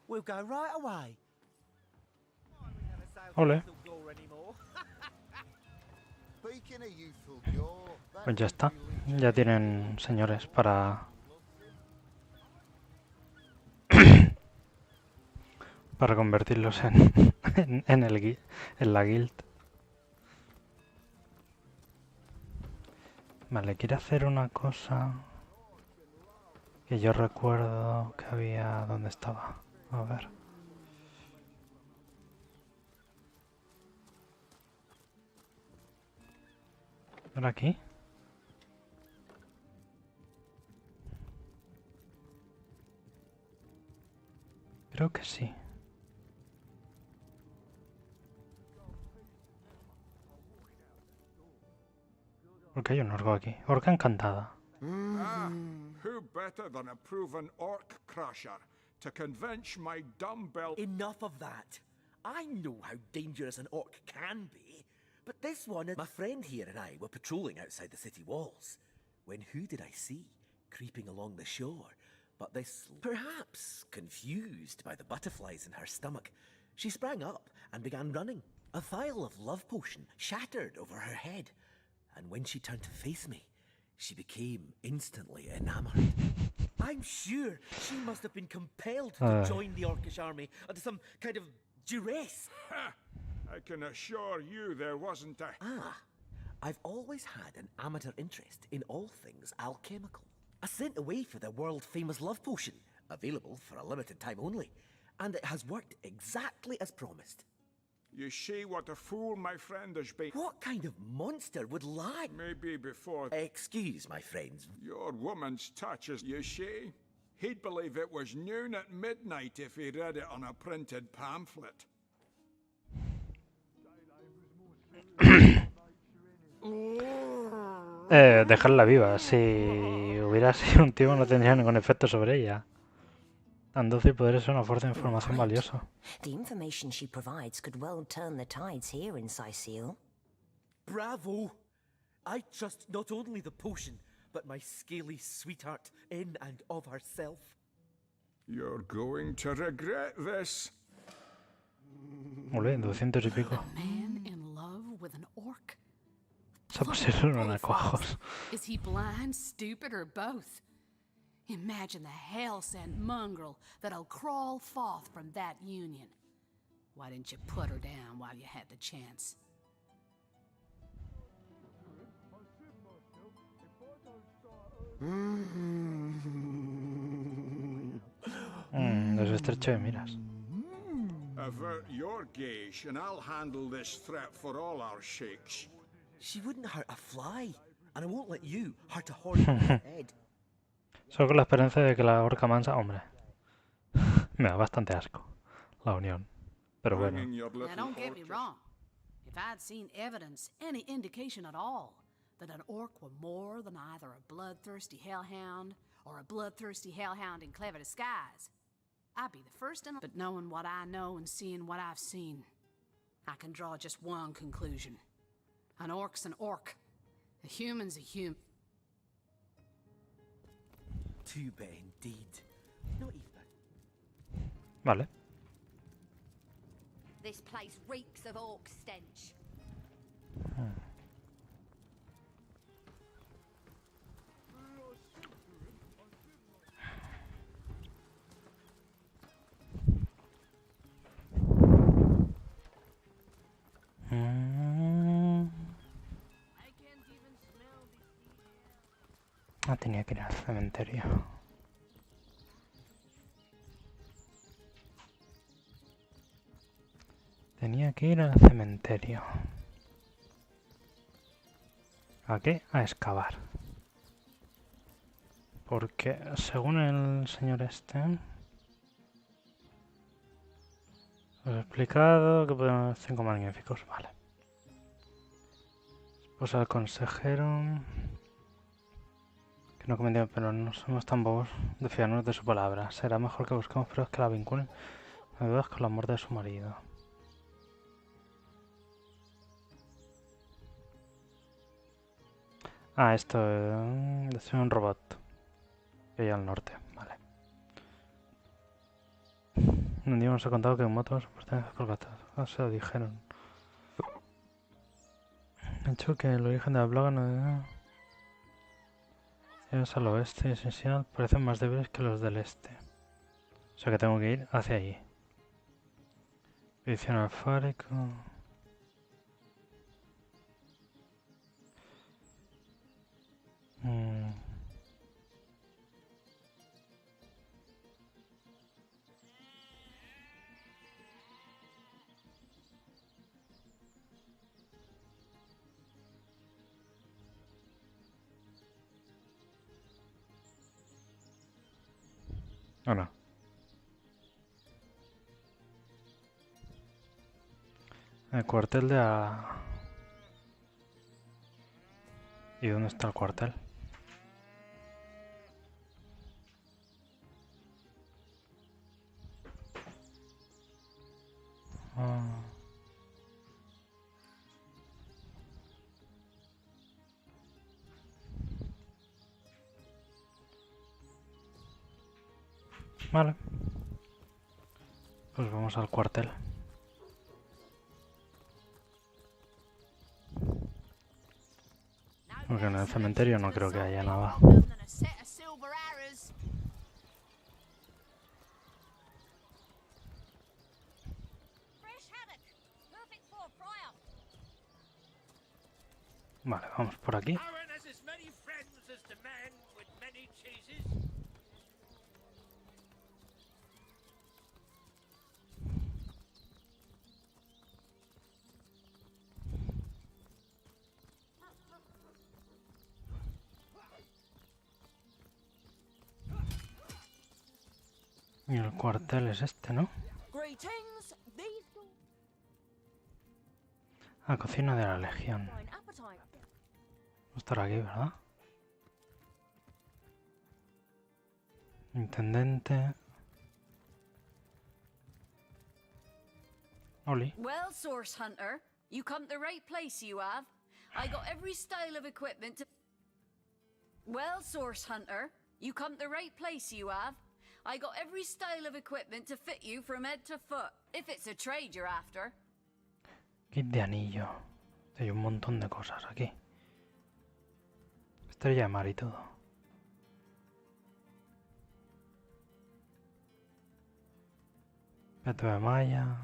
We'll go right away. Ole. Speaking of youthful gore, Pues ya está. Ya tienen señores para... para convertirlos en la guild. Vale, quiero hacer una cosa que yo recuerdo que había... ¿Dónde estaba? A ver. ¿Por aquí? Creo que sí. Porque hay un orco aquí. Orca encantada. Ah, who better than a proven orc crusher to convince my dumbbell? Enough of that. I know how dangerous an orc can be, but this one, my friend here and I were patrolling outside the city walls, when who did I see creeping along the shore but this, perhaps confused by the butterflies in her stomach, she sprang up and began running. A vial of love potion shattered over her head, and when she turned to face me, she became instantly enamored. I'm sure she must have been compelled to join the Orcish army under some kind of duress. I can assure you there wasn't a... Ah, I've always had an amateur interest in all things alchemical. I sent away for the world-famous love potion, available for a limited time only, and it has worked exactly as promised. You see what a fool my friend has been. What kind of monster would lie? Maybe before... Excuse my friends. Your woman's touch is, you see? He'd believe it was noon at midnight if he read it on a printed pamphlet. Dejarla viva. Si hubiera sido un tío no tendría ningún efecto sobre ella. Tan dócil podría ser una fuerte de información valiosa. The information she provides could well turn the tides here in Sicile. Bravo! I trust not only the potion, but my scaly sweetheart in and of herself. You're going to regret this. Ole, 200 y pico. A man in love with an orc? Se pusieron unos cuajos. Is he blind, stupid, or both? Imagine the hell-sent mongrel that'll crawl forth from that union. Why didn't you put her down while you had the chance? Los estrecho de miras. Avert your gaze, and I'll handle this threat for all our sheiks. She wouldn't hurt a fly, and I won't let you hurt a horn on her head. Solo con la esperanza de que la orca mansa... Hombre, me da bastante asco la unión. Pero bueno. Now don't get me wrong. If I'd seen evidence, any indication at all, that an orc were more than either a bloodthirsty hellhound or a bloodthirsty hellhound in clever disguise, I'd be the first in... But knowing what I know and seeing what I've seen, I can draw just one conclusion. An orc's an orc. A human's a human. Too bad indeed. Not even. Vale. This place reeks of orc stench. Ah, tenía que ir al cementerio. Tenía que ir al cementerio. ¿A qué? A excavar. Porque según el señor este... os he explicado que podemos 5 magníficos. Vale. Esposa del consejero... Que no cometió, pero no somos tan bobos de fiarnos de su palabra. Será mejor que busquemos pruebas que la vinculen a dudas con la muerte de su marido. Ah, esto es un robot. Que hay al norte, vale. Un día nos ha contado que un moto se pertenece por gatos. Se lo dijeron. De hecho, que el origen de la plaga no es al oeste y esencial parecen más débiles que los del este. O sea que tengo que ir hacia allí. Edición alfárico. ¿O no? El cuartel de la... ¿Y dónde está el cuartel? Vale. Pues vamos al cuartel. Porque en el cementerio no creo que haya nada. Vale, vamos por aquí. Y el cuartel es este, ¿no? Ah, cocina de la Legión. Va a estar aquí, ¿verdad? Intendente. Oli. Well, Source Hunter, you come to the right place, you have. I got every style of equipment to... Well, Source Hunter, you come to the right place, you have. I got every style of equipment to fit you from head to foot, if it's a trade you're after. Kit de anillo. Hay un montón de cosas aquí. Estrella de mar y todo. Peto de malla.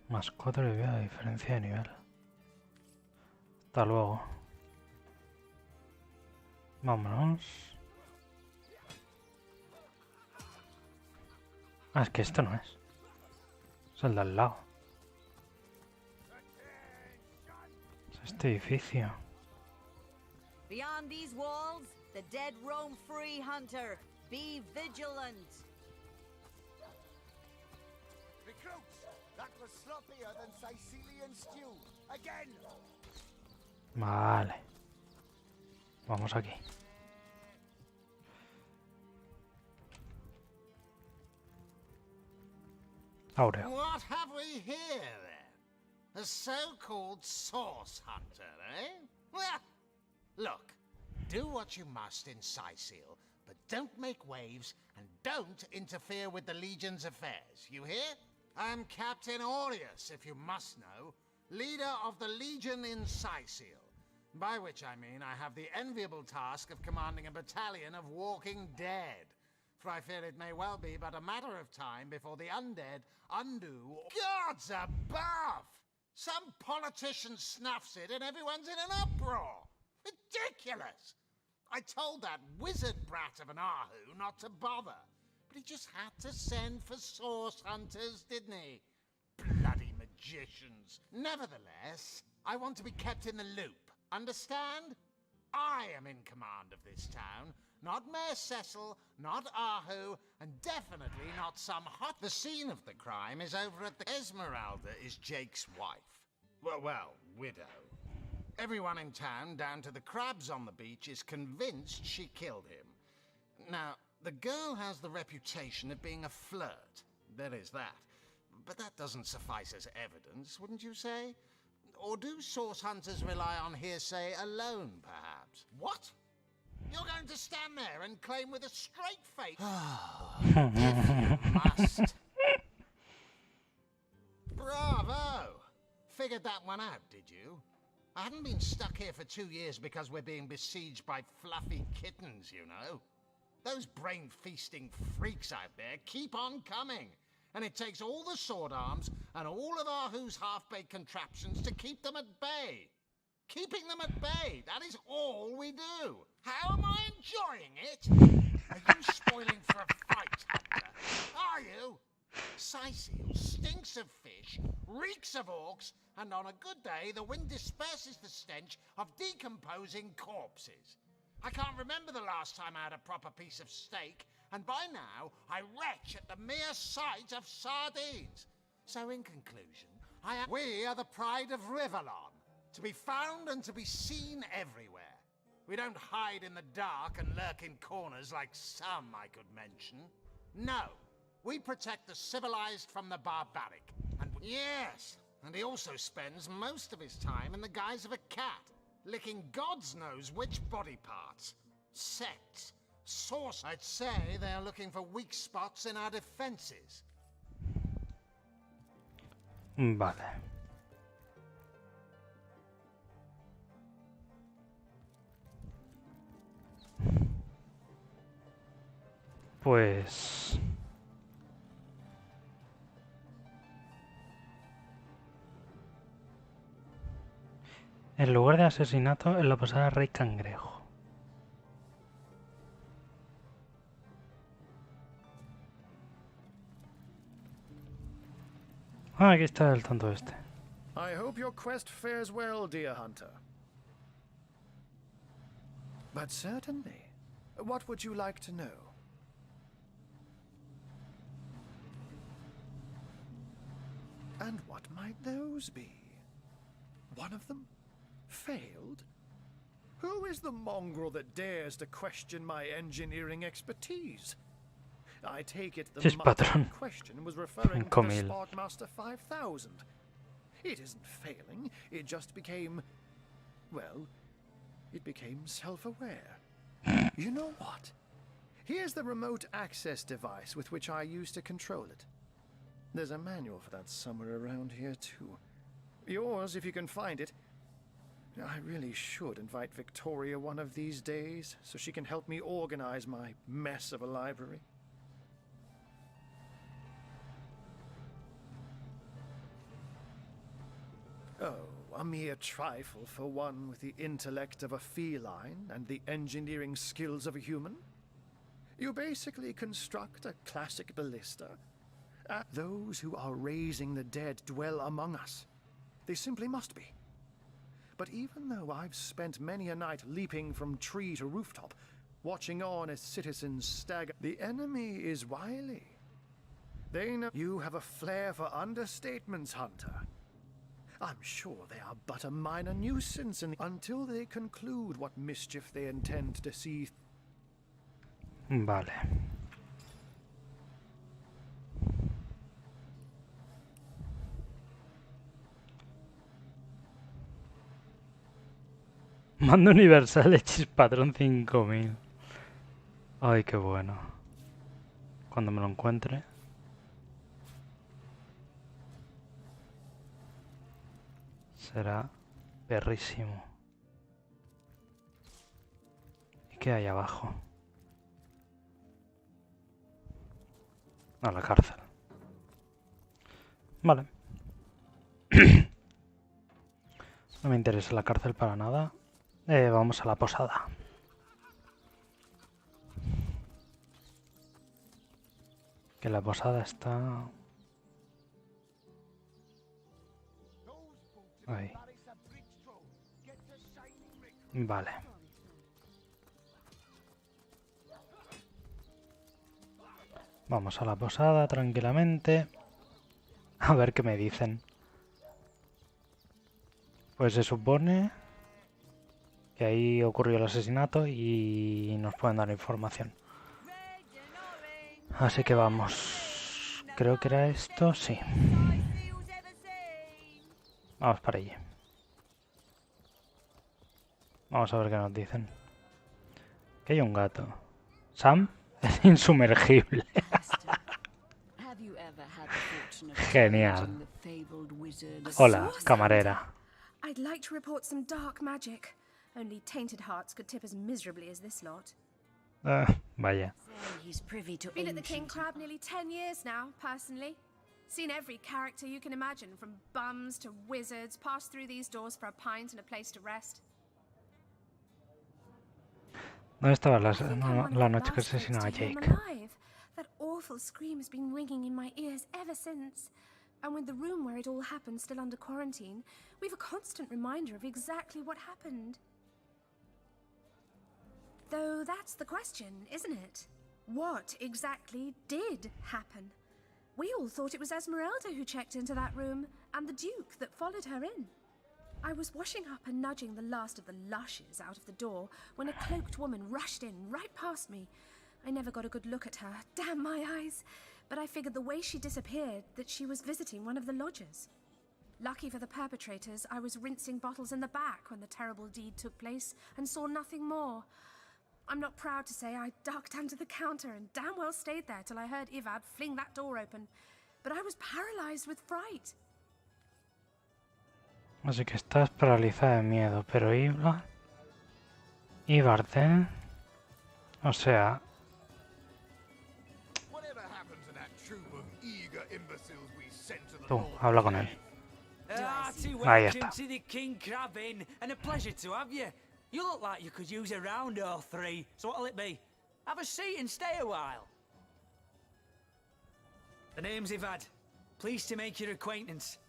Más 4 de vida de diferencia de nivel. Hasta luego. Vámonos. Ah, es que esto no es. Es el de al lado. Es este edificio. Beyond these walls, the dead roam free, Hunter. Be vigilant. Recruits, that was sloppier than Sicilian stew. Again. Vale. Vamos aquí. Aureo. What have we here, then? A so-called source hunter, eh? Well, look, do what you must in Sicil, but don't make waves and don't interfere with the Legion's affairs, you hear? I'm Captain Aureus, if you must know, leader of the Legion in Sicil, by which I mean I have the enviable task of commanding a battalion of walking dead. For I fear it may well be but a matter of time before the undead undo... Gods above! Some politician snuffs it and everyone's in an uproar! Ridiculous! I told that wizard brat of an Ahu not to bother, but he just had to send for source hunters, didn't he? Bloody magicians. Nevertheless, I want to be kept in the loop. Understand? I am in command of this town, not Mayor Cecil, not Ahu, and definitely not some hot... The scene of the crime is over at the... Esmeralda is Jake's wife. Well, widow. Everyone in town, down to the crabs on the beach, is convinced she killed him. Now, the girl has the reputation of being a flirt. There is that. But that doesn't suffice as evidence, wouldn't you say? Or do source hunters rely on hearsay alone, perhaps? What? You're going to stand there and claim with a straight face? If you must. Bravo! Figured that one out, did you? I haven't been stuck here for 2 years because we're being besieged by fluffy kittens, you know. Those brain-feasting freaks out there keep on coming. And it takes all the sword arms and all of Ahu's half-baked contraptions to keep them at bay. Keeping them at bay, that is all we do. How am I enjoying it? Are you spoiling for a fight, Hunter? Are you? Syceal stinks of fish, reeks of orcs, and on a good day the wind disperses the stench of decomposing corpses. I can't remember the last time I had a proper piece of steak, and by now I retch at the mere sight of sardines. So in conclusion, we are the pride of Rivellon, to be found and to be seen everywhere. We don't hide in the dark and lurk in corners like some I could mention. No, we protect the civilized from the barbaric. And yes, and he also spends most of his time in the guise of a cat, licking God's knows which body parts. Sects. Source, I'd say they're looking for weak spots in our defenses. Vale. Pues... el lugar de asesinato en la posada Rey Cangrejo. Ah, aquí está el tonto este. I hope your quest fares well, dear hunter. But certainly. What would you like to know? And what might those be? One of them failed? Who is the mongrel that dares to question my engineering expertise? I take it the monster in question was referring to the Sparkmaster 5000. It isn't failing, it just became... well, it became self-aware. You know what? Here's the remote access device with which I used to control it. There's a manual for that somewhere around here, too. Yours, if you can find it. I really should invite Victoria one of these days, so she can help me organize my mess of a library. Oh, a mere trifle for one with the intellect of a feline and the engineering skills of a human. You basically construct a classic ballista. Those who are raising the dead dwell among us. They simply must be. But even though I've spent many a night leaping from tree to rooftop, watching on as citizens stagger, the enemy is wily. They know you have a flair for understatements, Hunter. I'm sure they are but a minor nuisance until they conclude what mischief they intend to see. Vale. Mando universal de Chispatrón 5000. Ay, qué bueno. Cuando me lo encuentre. Será perrísimo. ¿Y qué hay abajo? A la cárcel. Vale. No me interesa la cárcel para nada. Vamos a la posada. Que la posada está... ahí. Vale. Vamos a la posada tranquilamente. A ver qué me dicen. Pues se supone que ahí ocurrió el asesinato y nos pueden dar información. Así que vamos. Creo que era esto, sí. Vamos para allí. Vamos a ver qué nos dicen. Que hay un gato. ¿Sam? Es insumergible. Genial. Hola, camarera. I'd like to report some dark magic. Only tainted hearts could tip as miserably as this lot. Vaya. He's privy to Been at the King Crab nearly 10 years now, personally. Seen every character you can imagine, from bums to wizards, passed through these doors for a pint and a place to rest. ¿Dónde estaba la noche que asesinó a Jake? That awful scream has been ringing in my ears ever since. And with the room where it all happened still under quarantine, we've a constant reminder of exactly what happened. Though that's the question, isn't it? What exactly did happen? We all thought it was Esmeralda who checked into that room, and the Duke that followed her in. I was washing up and nudging the last of the lushes out of the door when a cloaked woman rushed in right past me. I never got a good look at her, damn my eyes, but I figured the way she disappeared that she was visiting one of the lodgers. Lucky for the perpetrators, I was rinsing bottles in the back when the terrible deed took place and saw nothing more. I'm not proud to say I ducked under the counter and damn well stayed there till I heard Ivad fling that door open, but I was paralyzed with fright. Así que estás paralizada de miedo, pero Ivar, ¿eh? O sea... Tú, habla con él. Ahí está. King Crab in, and a pleasure to have you. You look like you could use a round or three, so what'll it be? Have a seat and stay a while. The name's Ivad. Pleased to make your acquaintance.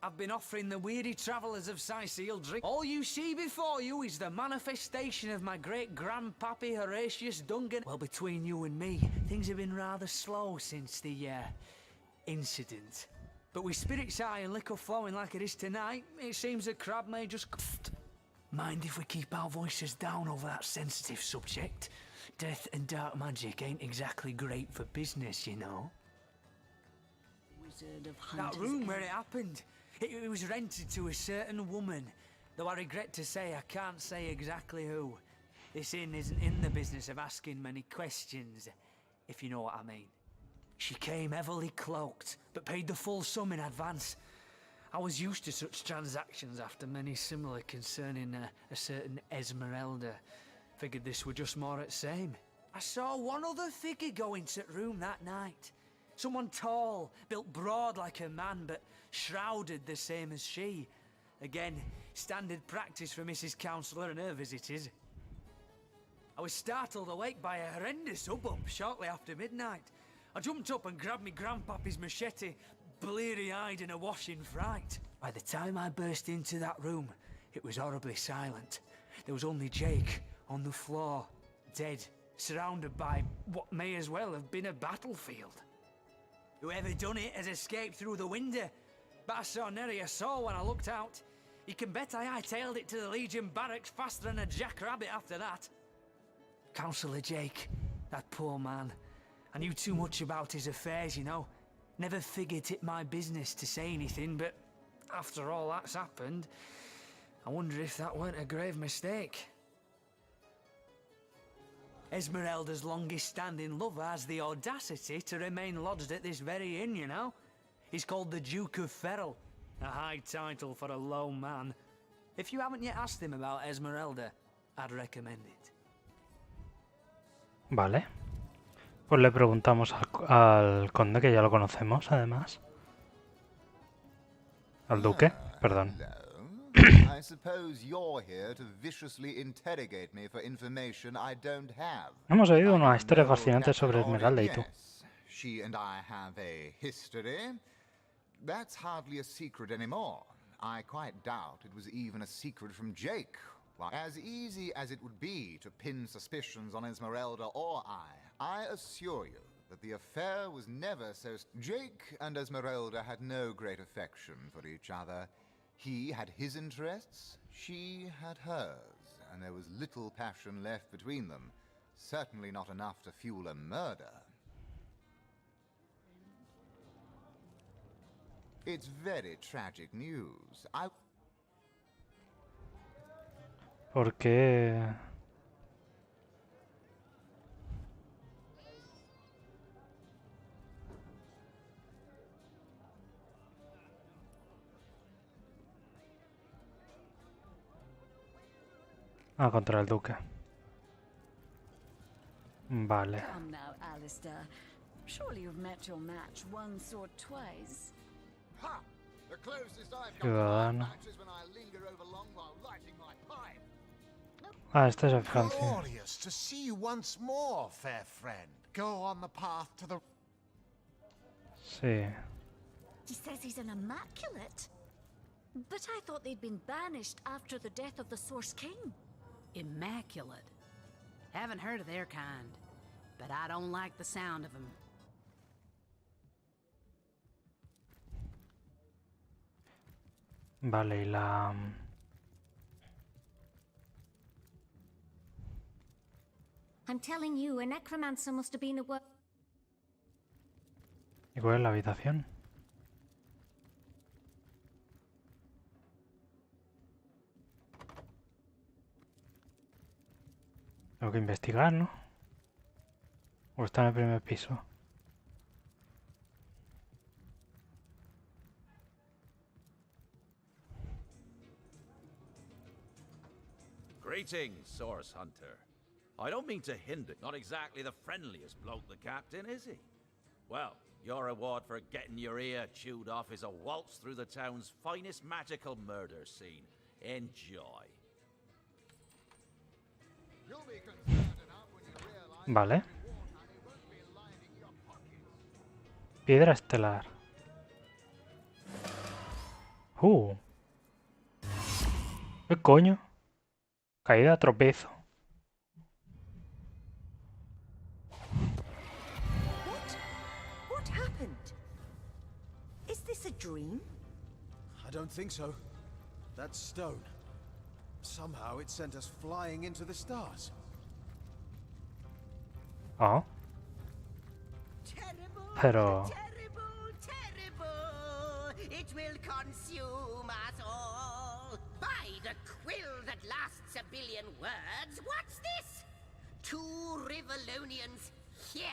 I've been offering the weary travellers of Sicily drink. All you see before you is the manifestation of my great-grandpappy Horatius Duncan. Well, between you and me, things have been rather slow since the, incident. But with spirits high and liquor flowing like it is tonight, it seems the crab may just... Mind if we keep our voices down over that sensitive subject? Death and dark magic ain't exactly great for business, you know. That room where it happened, it was rented to a certain woman, though I regret to say I can't say exactly who. This inn isn't in the business of asking many questions, if you know what I mean. She came heavily cloaked, but paid the full sum in advance. I was used to such transactions after many similar concerning a certain Esmeralda. Figured this were just more at same. I saw one other figure go into the room that night. Someone tall, built broad like a man, but shrouded the same as she. Again, standard practice for Mrs. Counsellor and her visitors. I was startled awake by a horrendous hubbub shortly after midnight. I jumped up and grabbed me grandpappy's machete, bleary-eyed and awash in fright. By the time I burst into that room, it was horribly silent. There was only Jake on the floor, dead, surrounded by what may as well have been a battlefield. Whoever done it has escaped through the window, but I saw nary a soul when I looked out. You can bet I hightailed it to the Legion barracks faster than a jackrabbit after that. Counsellor Jake, that poor man. I knew too much about his affairs, you know. Never figured it my business to say anything, but after all that's happened, I wonder if that weren't a grave mistake. Esmeralda's longest-standing lover has the audacity to remain lodged at this very inn, you know. He's called the Duke of Ferrol, a high title for a low man. If you haven't yet asked him about Esmeralda, I'd recommend it. Vale. Pues le preguntamos al conde, que ya lo conocemos, además. Al duque, perdón. I suppose you're here to viciously interrogate me for information I don't have. Hemos oído una historia fascinante sobre Esmeralda y tú. Yes, she and I have a history. That's hardly a secret anymore. I quite doubt it was even a secret from Jake. As easy as it would be to pin suspicions on Esmeralda or I assure you that the affair was never so... Jake and Esmeralda had no great affection for each other. He had his interests, she had hers, and there was little passion left between them. Certainly not enough to fuel a murder. It's very tragic news. ¿Por qué? Ah, contra el duque. Vale. Come now, Alistair. Surely you've met your match once or twice. Ha! The closest I've got to Ciudadano. match is when I linger over long while lighting my pipe. Ah, este es en Francia. Glorious to see you once more, fair friend. Go on the path to the... Sí. He says he's an immaculate. But I thought they'd been banished after the death of the Source King. Immaculate. Haven't heard of their kind, but I don't like the sound of them. Vale, y la... I'm telling you, a necromancer must have been a work. ¿Y cuál es la habitación? Tengo que investigar, ¿no? ¿O está en el primer piso? Greetings, Source Hunter. I don't mean to hinder. Not exactly the friendliest bloke, the captain, is he? Well, your reward for getting your ear chewed off is a waltz through the town's finest magical murder scene. Enjoy. Vale. Piedra estelar. ¿Qué coño? Caída a tropezo. What happened? Is this a dream? I don't think so. That stone. Somehow it sent us flying into the stars. Ah. Pero... It will consume us all. By the quill that lasts a billion words, what's this? Two Rivalonians here?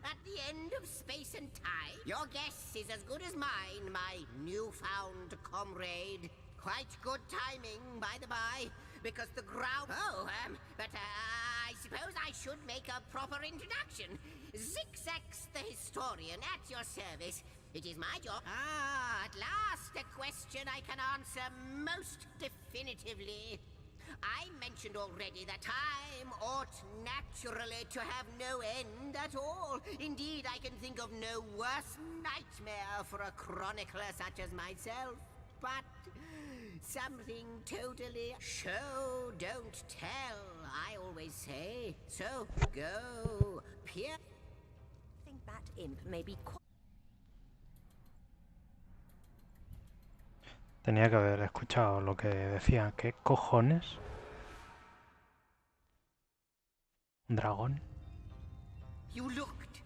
At the end of space and time? Your guess is as good as mine, my newfound comrade. Quite good timing, by the by, because the ground... I suppose I should make a proper introduction. Zixax the historian at your service. It is my job. At last a question I can answer most definitively. I mentioned already that time ought naturally to have no end at all. Indeed, I can think of no worse nightmare for a chronicler such as myself. But something totally show, don't tell, I always say. So, go, peer. I think that imp may be quite... Tenía que haber escuchado lo que decía. ¿Qué cojones? ¿Un dragón? You looked.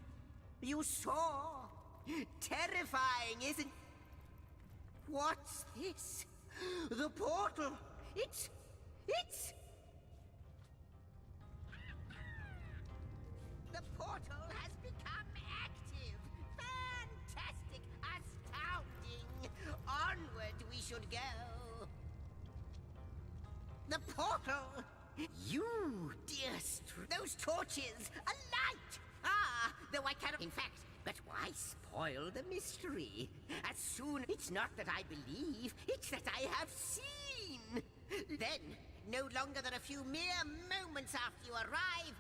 You saw. Terrifying, isn't... What's this? The portal. It's... The portal has become active. Fantastic. Astounding. Onward we should go. The portal. You, dear those torches. A light. Though I cannot... In fact, but why spoil the mystery? As soon... It's not that I believe, it's that I have seen. Then, no longer than a few mere moments after you arrive,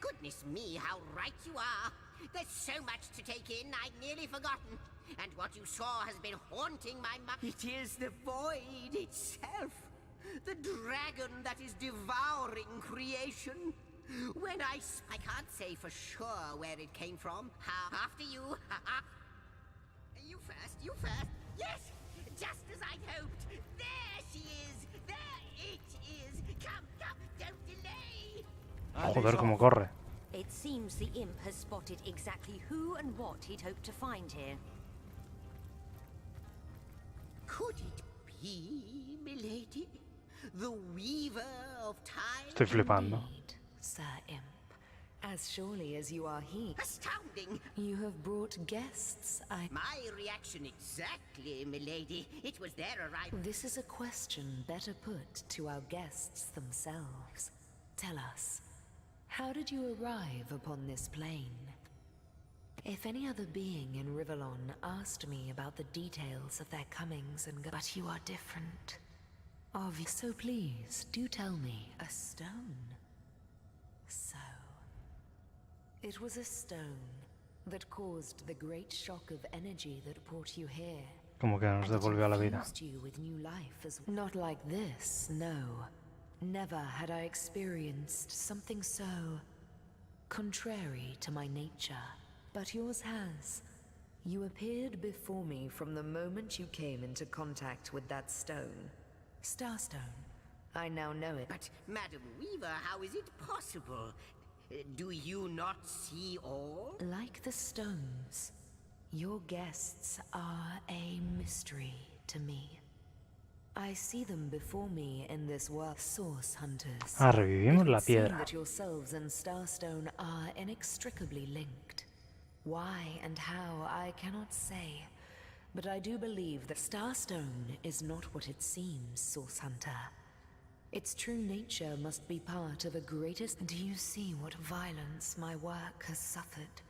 goodness me, how right you are. There's so much to take in, I'd nearly forgotten. And what you saw has been haunting my mind. It is the void itself. The dragon that is devouring creation. Well, I can't say for sure where it came from. After you. You first. Yes, just as I'd hoped. There she is. There it is. Come, don't delay. Joder, cómo corre. It seems the imp has spotted exactly who and what he'd hoped to find here. Could it be, milady? The weaver of time? Estoy flipando. Indeed, Sir Imp. As surely as you are he. Astounding! You have brought guests, My reaction exactly, milady. It was their arrival. This is a question better put to our guests themselves. Tell us, how did you arrive upon this plane? If any other being in Rivellon asked me about the details of their comings and but you are different. So please, do tell me, a stone. So, it was a stone that caused the great shock of energy that brought you here. Como que nos devolvió a la vida. Infused you with new life as not like this, no. Never had I experienced something so contrary to my nature. But yours has. You appeared before me from the moment you came into contact with that stone. Starstone. I now know it. But, Madam Weaver, how is it possible? Do you not see all? Like the stones, your guests are a mystery to me. I see them before me in this world. Source hunters. Revivimos la It would seem piedra. that yourselves and Starstone are inextricably linked. Why and how, I cannot say. But I do believe that Starstone is not what it seems, Source Hunter. Its true nature must be part of a greatest... Do you see what violence my work has suffered?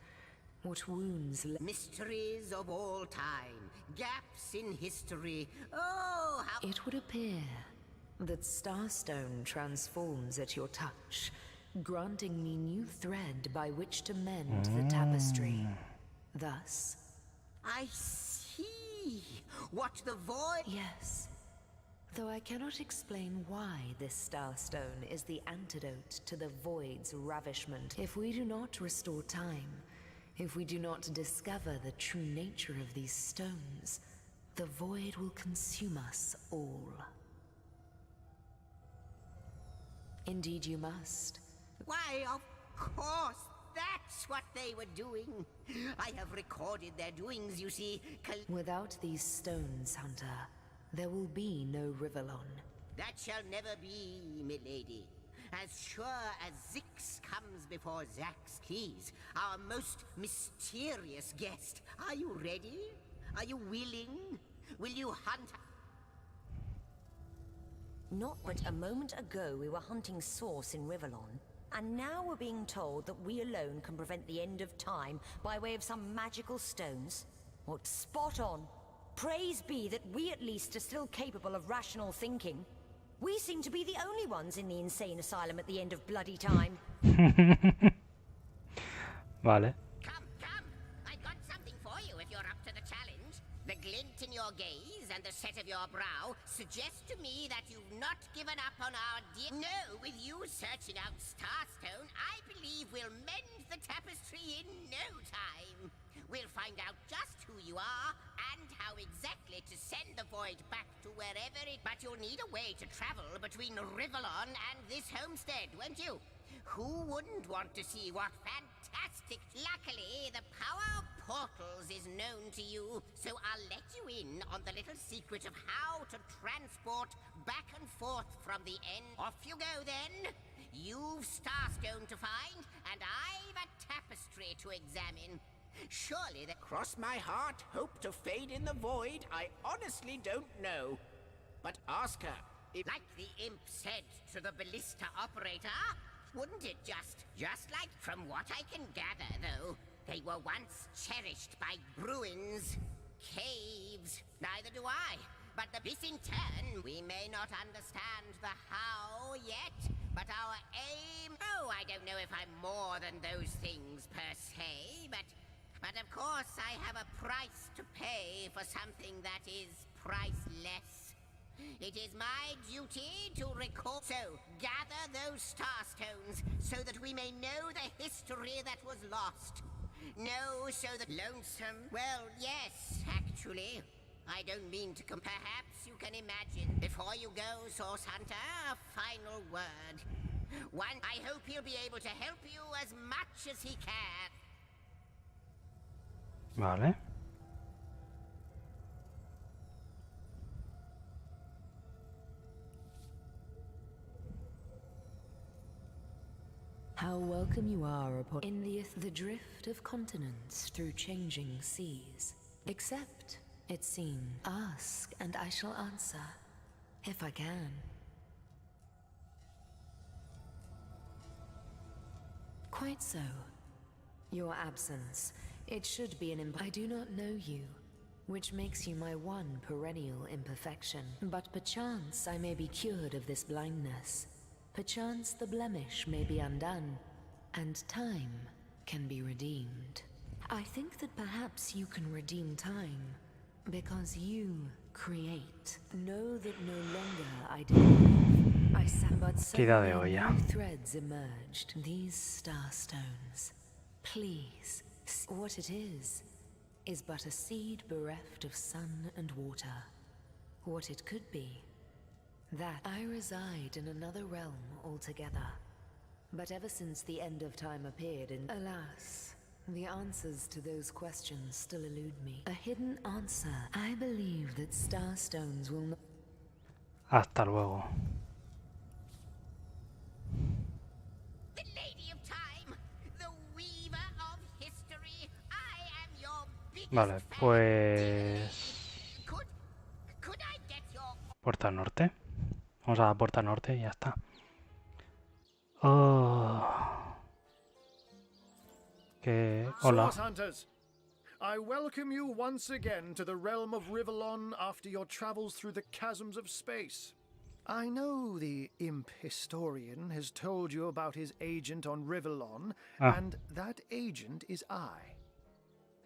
What wounds... Mysteries of all time. Gaps in history. Oh, how... It would appear that Starstone transforms at your touch, granting me new thread by which to mend the tapestry. Thus... I see. What the void... Yes. Though I cannot explain why this Starstone is the antidote to the void's ravishment. If we do not restore time, if we do not discover the true nature of these stones, the void will consume us all. Indeed you must. Why, of course, that's what they were doing. I have recorded their doings, you see. Without these stones, Hunter, there will be no Rivellon. That shall never be, milady. As sure as Zix comes before Zax, please, our most mysterious guest. Are you ready? Are you willing? Will you hunt? Not but a moment ago we were hunting Source in Rivellon, and now we're being told that we alone can prevent the end of time by way of some magical stones. What spot on! Praise be that we at least are still capable of rational thinking. We seem to be the only ones in the insane asylum at the end of bloody time. Vale. Come. I got something for you if you're up to the challenge. The glint in your gaze and the set of your brow suggest to me that you've not given up on our dear... No, with you searching out Starstone, I believe we'll mend the tapestry in no time. We'll find out just who you are and how exactly to send the void back to wherever it... But you'll need a way to travel between Rivellon and this homestead, won't you? Who wouldn't want to see what fantastic... Luckily, the power of portals is known to you, so I'll let you in on the little secret of how to transport back and forth from the end. Off you go, then. You've Starstone to find, and I've a tapestry to examine. Surely that... Cross my heart, hope to fade in the void, I honestly don't know. But ask her, if... Like the imp said to the ballista operator, wouldn't it just like... From what I can gather, though, they were once cherished by Bruins, caves. Neither do I. But this in turn, we may not understand the how yet, but our aim... Oh, I don't know if I'm more than those things per se, but of course I have a price to pay for something that is priceless. It is my duty to record. So, gather those star stones so that we may know the history that was lost. No, so that lonesome. Well, yes, actually. I don't mean to perhaps you can imagine. Before you go, Source Hunter, a final word. One, I hope he'll be able to help you as much as he can. Vale. How welcome you are upon in the drift of continents through changing seas. Accept, it seems. Ask, and I shall answer, if I can. Quite so. Your absence, it should be an I do not know you, which makes you my one perennial imperfection. But perchance I may be cured of this blindness. Perchance the blemish may be undone, and time can be redeemed. I think that perhaps you can redeem time, because you create. Know that no longer I did. I sat, but suddenly new threads emerged. These star stones. Please, what it is but a seed bereft of sun and water. What it could be. That I reside in another realm altogether. But ever since the end of time appeared in... Alas, the answers to those questions still elude me. A hidden answer. I believe that star stones will not... Hasta luego. The Lady of Time, the weaver of history. I am your biggest Vale, pues... Could I get your... Puerta norte. Vamos a la puerta norte y ya está. Oh. Hola. Source Hunters, I welcome you once again to the realm of Rivellon after your travels through the chasms of space. I know the imp historian has told you about his agent on Rivellon, and that agent is I.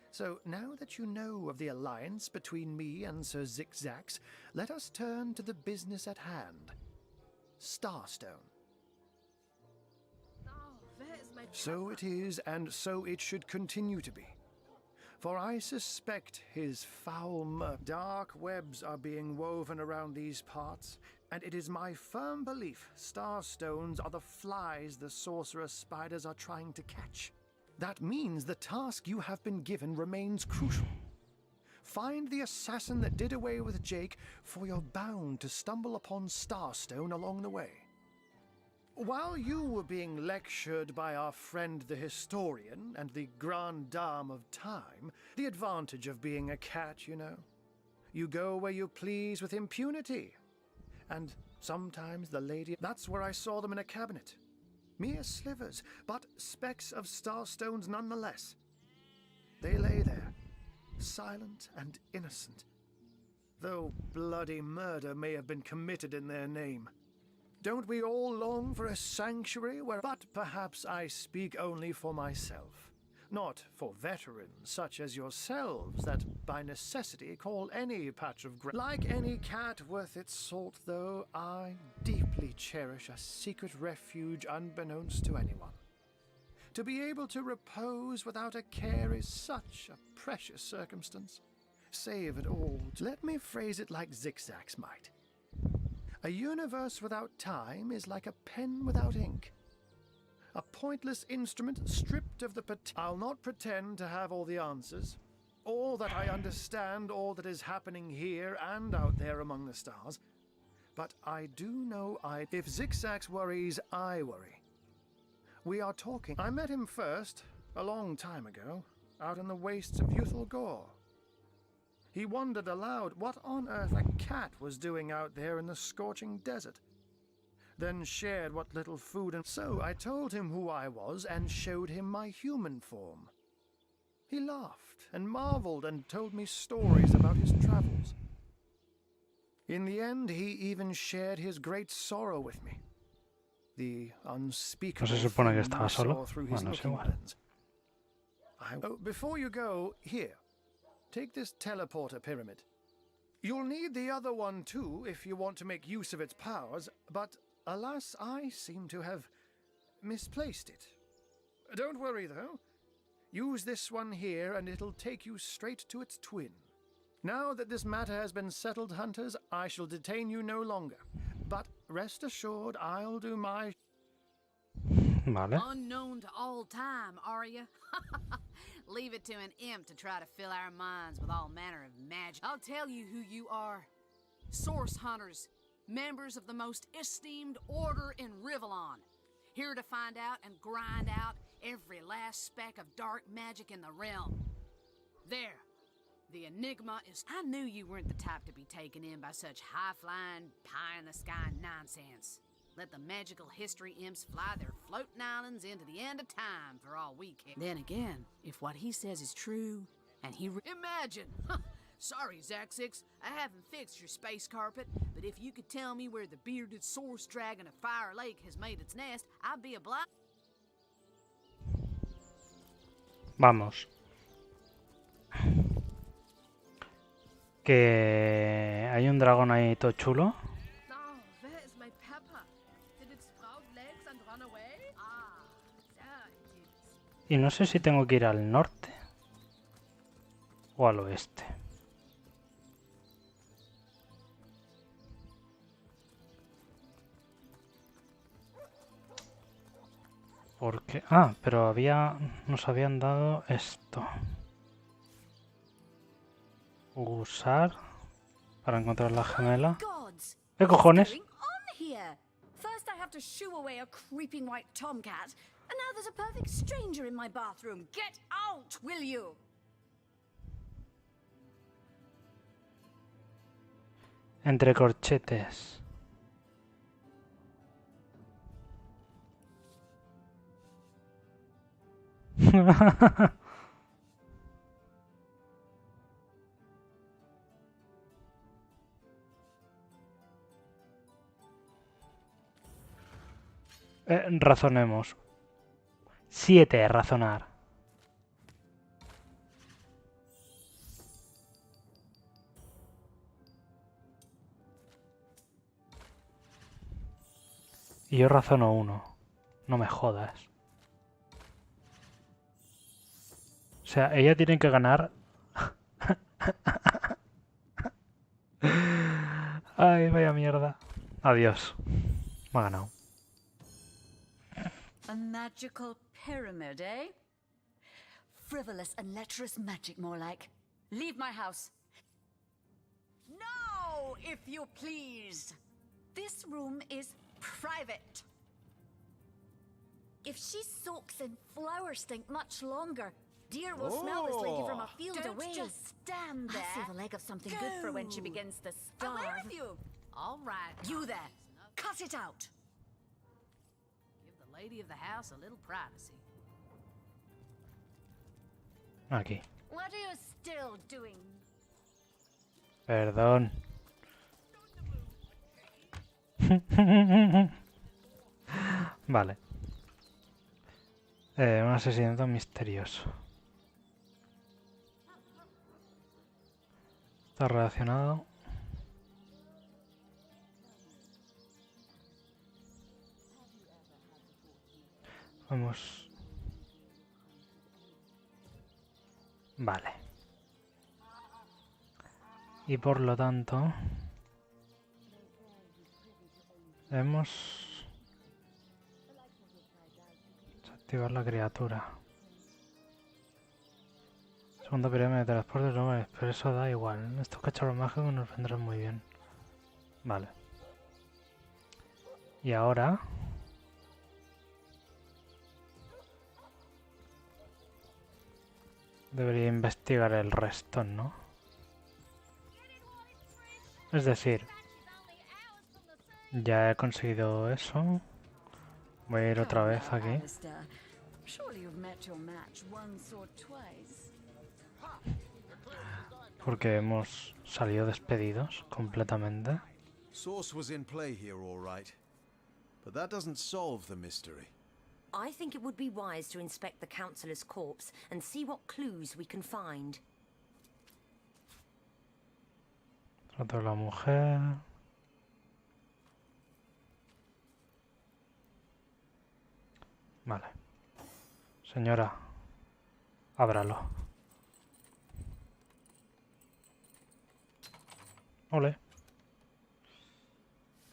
So now that you know of the alliance between me and Sir Zigzags, let us turn to the business at hand. Starstone. So it is, and so it should continue to be. For I suspect his foul dark webs are being woven around these parts, and it is my firm belief starstones are the flies the sorcerer spiders are trying to catch. That means the task you have been given remains crucial. Find the assassin that did away with Jake, for you're bound to stumble upon Starstone along the way. While you were being lectured by our friend the historian and the grande dame of time, the advantage of being a cat, you know. You go where you please with impunity. And sometimes the lady... That's where I saw them in a cabinet. Mere slivers, but specks of starstones nonetheless. They lay there, silent and innocent, though bloody murder may have been committed in their name. Don't we all long for a sanctuary where... But perhaps I speak only for myself, not for veterans such as yourselves that by necessity call any patch of ground. Like any cat worth its salt, though, I deeply cherish a secret refuge unbeknownst to anyone. To be able to repose without a care is such a precious circumstance. Save it all. Let me phrase it like Zigzags might. A universe without time is like a pen without ink. A pointless instrument stripped of the I'll not pretend to have all the answers, or that I understand all that is happening here and out there among the stars. But I do know if Zigzags worries, I worry. We are talking... I met him first, a long time ago, out in the wastes of Youthful Gore. He wondered aloud what on earth a cat was doing out there in the scorching desert. Then shared what little food and... So I told him who I was and showed him my human form. He laughed and marveled and told me stories about his travels. In the end, he even shared his great sorrow with me. The unspeakable ¿No se supone que thing estaba I saw solo? through his Bueno, es looking igual. lens. Oh, before you go, here, take this teleporter pyramid. You'll need the other one too if you want to make use of its powers, but alas, I seem to have misplaced it. Don't worry though. Use this one here and it'll take you straight to its twin. Now that this matter has been settled, hunters, I shall detain you no longer. But rest assured, I'll do my... Vale. Unknown to all time, are you? Leave it to an imp to try to fill our minds with all manner of magic. I'll tell you who you are. Source hunters, members of the most esteemed order in Rivellon. Here to find out and grind out every last speck of dark magic in the realm. There. The enigma is... I knew you weren't the type to be taken in by such high-flying, pie-in-the-sky nonsense. Let the magical history imps fly their floating islands into the end of time for all we care. Then again, if what he says is true, and he... Imagine! Sorry, Zaxix, I haven't fixed your space carpet, but if you could tell me where the bearded source dragon of Fire Lake has made its nest, I'd be obliged. Vamos. Que hay un dragón ahí todo chulo. Y no sé si tengo que ir al norte o al oeste. Porque... Ah, pero nos habían dado esto. Usar para encontrar la gemela. ¿Qué cojones? First I have to shoo away a creeping white tomcat, and now there's a perfect stranger in my bathroom. Get out, will you? Entre corchetes. Razonemos. 7, razonar. Y yo razono 1. No me jodas. O sea, ella tiene que ganar. Ay, vaya mierda. Adiós. Me ha ganado. A magical pyramid, eh? Frivolous and lecherous magic, more like. Leave my house. No, if you please. This room is private. If she soaks in flower stink much longer, deer will smell this lady from a field away. Don't just stand there. I'll save a leg of something good for when she begins to starve. Away with you. All right. You there. Cut it out. Lady of the house a little privacy. Aquí. What are you still doing? Perdón. Vale. Un asesinato misterioso. Está relacionado. Vamos. Vale. Y por lo tanto debemos desactivar la criatura. Segundo periodo de transporte, no, pero eso da igual. Estos cacharros mágicos nos vendrán muy bien. Vale. Y ahora debería investigar el resto, ¿no? Es decir, ya he conseguido eso. Voy a ir otra vez aquí. Porque hemos salido despedidos completamente. Source was in play here, all right. But that doesn't solve the mystery. I think it would be wise to inspect the Councillor's corpse and see what clues we can find. Foto de la mujer. Vale. Señora, ábralo. Ole.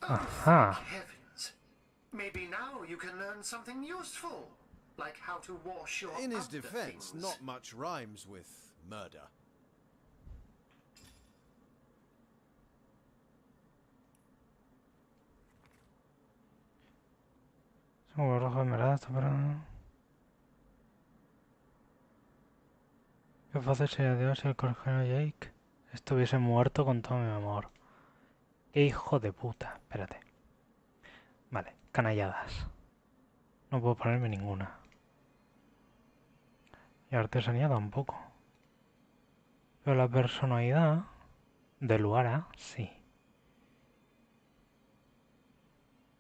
Ajá. Heavens. Maybe now you can learn something useful, like how to wash your In his other defense, things. not much rhymes with murder. Seguro rojo de verdad, está para... Qué fácil sería Dios si el coronel Jake estuviese muerto con todo mi amor. ¡Qué hijo de puta! Espérate. Vale, canalladas. No puedo ponerme ninguna. Y artesanía tampoco. Pero la personalidad de Luara, sí.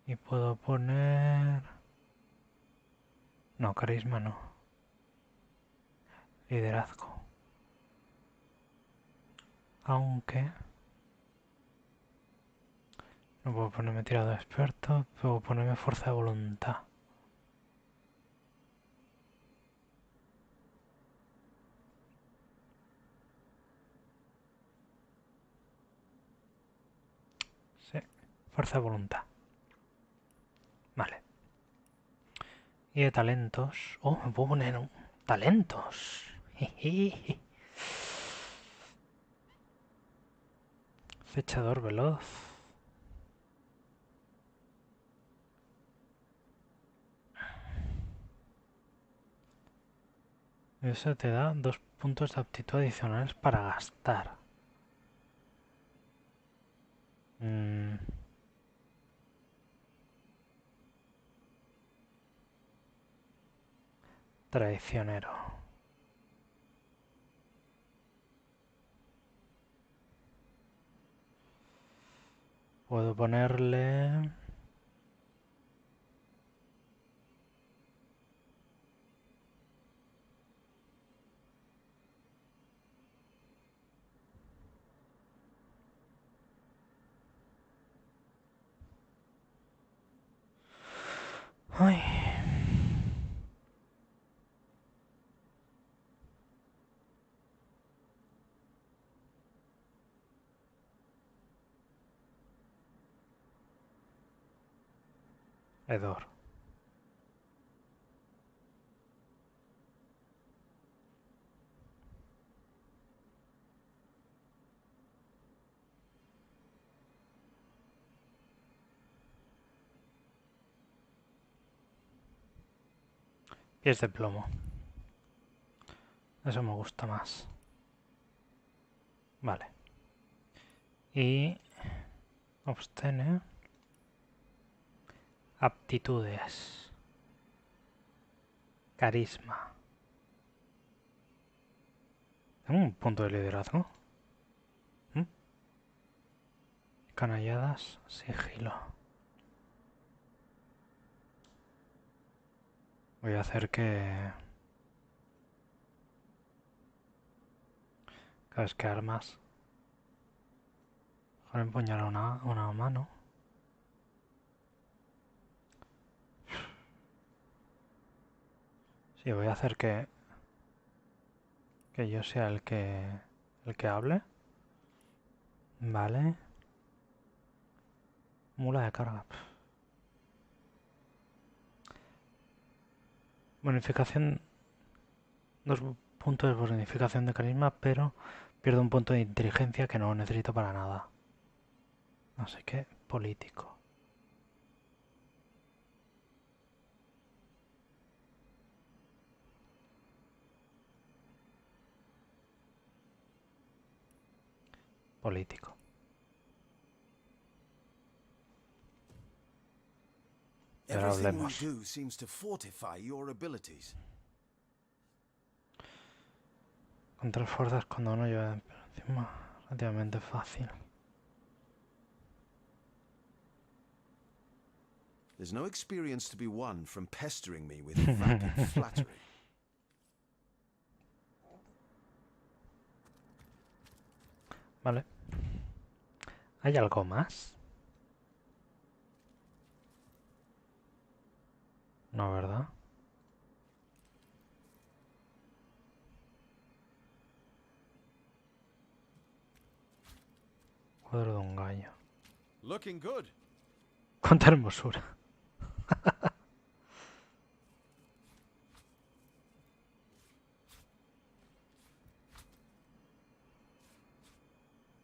Y puedo poner... No, carisma no. Liderazgo. Aunque... No puedo ponerme tirado de experto, puedo ponerme fuerza de voluntad. Sí, fuerza de voluntad. Vale. Y de talentos... Oh, me puedo poner talentos. Jejeje. Fechador veloz. Eso te da 2 puntos de aptitud adicionales para gastar. Traicionero. Puedo ponerle... Ay. Hedor. Pies de plomo. Eso me gusta más. Vale. Y... Obstene. Aptitudes. Carisma. Tengo un punto de liderazgo. Canalladas, sigilo. Voy a hacer que... Cada vez que armas... Mejor empuñar una mano. Sí, voy a hacer que yo sea el que hable. Vale. Mula de carga. Bonificación... 2 puntos de bonificación de carisma, pero pierdo un punto de inteligencia que no lo necesito para nada. Así que, político. Político. Y ahora Everything we hablemos. do seems to fortify your abilities. Contra fuerzas cuando uno lleva encima, relativamente fácil. There's no experience to be won from pestering me with vapid flattery. Vale. ¿Hay algo más? No, ¿verdad? Cuadro de un gallo. Looking good. ¡Cuánta hermosura!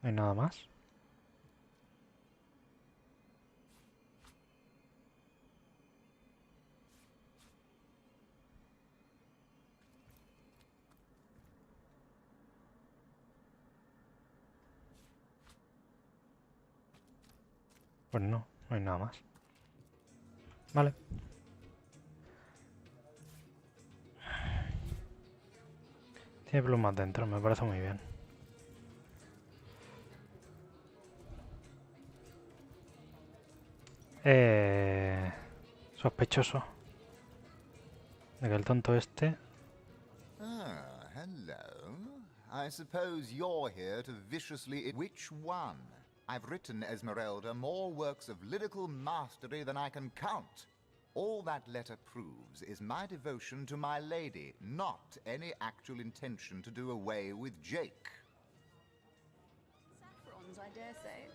¿No hay nada más? Pues no, no hay nada más. Vale. Tiene plumas dentro, me parece muy bien. Sospechoso de que el tonto este... Ah, hello. I suppose you're here to viciously... Which one? I've written, Esmeralda, more works of lyrical mastery than I can count. All that letter proves is my devotion to my lady, not any actual intention to do away with Jake. Saffrons, I dare say.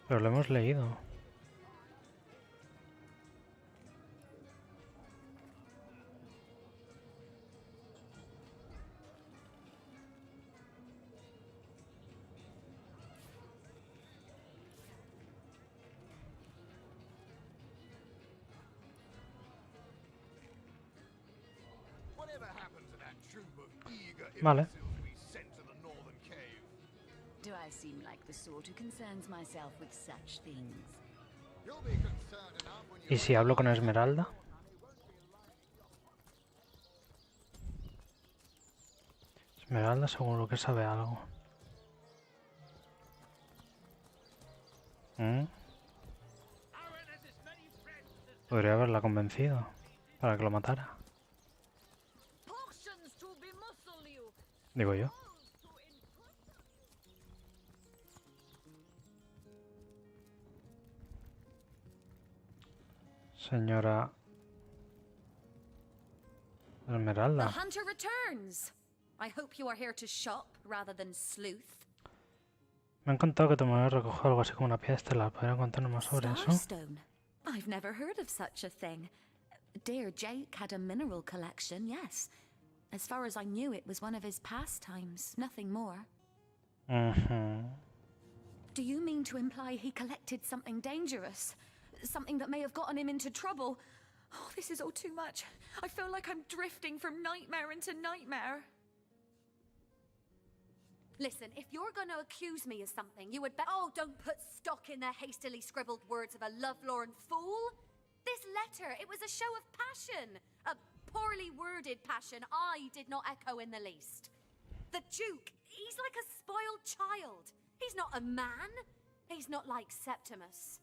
Pero lo hemos leído. Vale. Do I seem like the sort who concerns myself with such things? ¿Y si hablo con Esmeralda? Esmeralda seguro que sabe algo. Podría haberla convencido para que lo matara. Digo yo. Señora Esmeralda. The hunter returns. I hope you are here to shop rather than sleuth. Me han contado que tu madre recogió algo así como una piedra estelar. ¿Podrían contarnos más sobre eso? Starstone. I've never heard of such a thing. Dear Jake had a mineral collection, yes. As far as I knew, it was one of his pastimes, nothing more. Do you mean to imply he collected something dangerous? Something that may have gotten him into trouble? Oh, this is all too much. I feel like I'm drifting from nightmare into nightmare. Listen, if you're going to accuse me of something, you would Oh, don't put stock in the hastily scribbled words of a lovelorn fool. This letter, it was a show of passion. A poorly worded passion I did not echo in the least. The Duke, he's like a spoiled child. He's not a man. He's not like Septimus.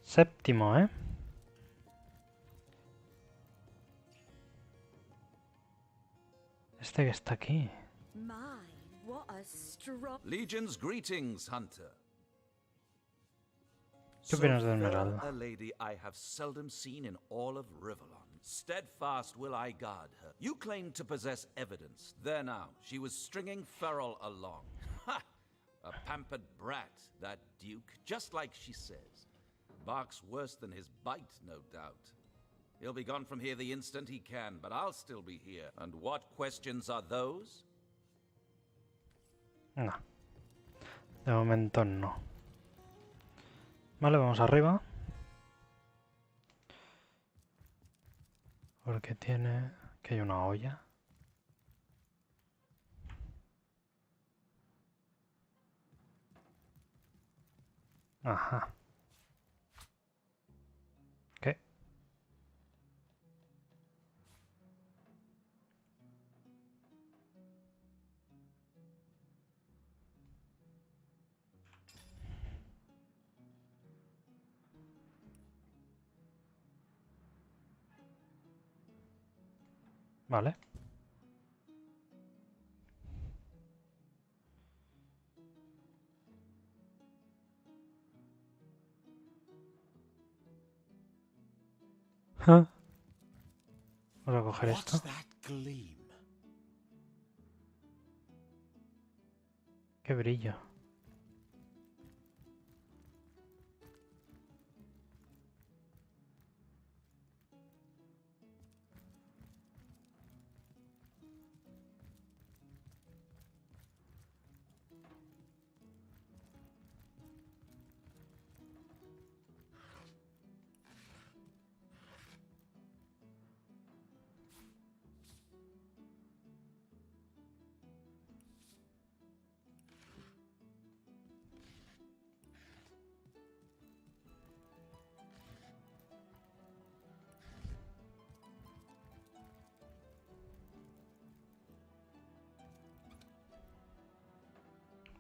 Séptimo, ¿eh? Este que está aquí. My, what a strong... Legion's greetings, Hunter. ¿Qué opinas de So fair Esmeralda? a lady I have seldom seen in all of Rivellon. Steadfast will I guard her. You claim to possess evidence. There now, she was stringing Ferrell along. Ha! A pampered brat, that Duke, just like she says. Barks worse than his bite, no doubt. He'll be gone from here the instant he can, but I'll still be here. And what questions are those? No. De momento no. Vale, vamos arriba. Porque tiene... que hay una olla. Ajá. ¿Qué? Vale. Vamos a coger esto. What's that gleam? Qué brillo.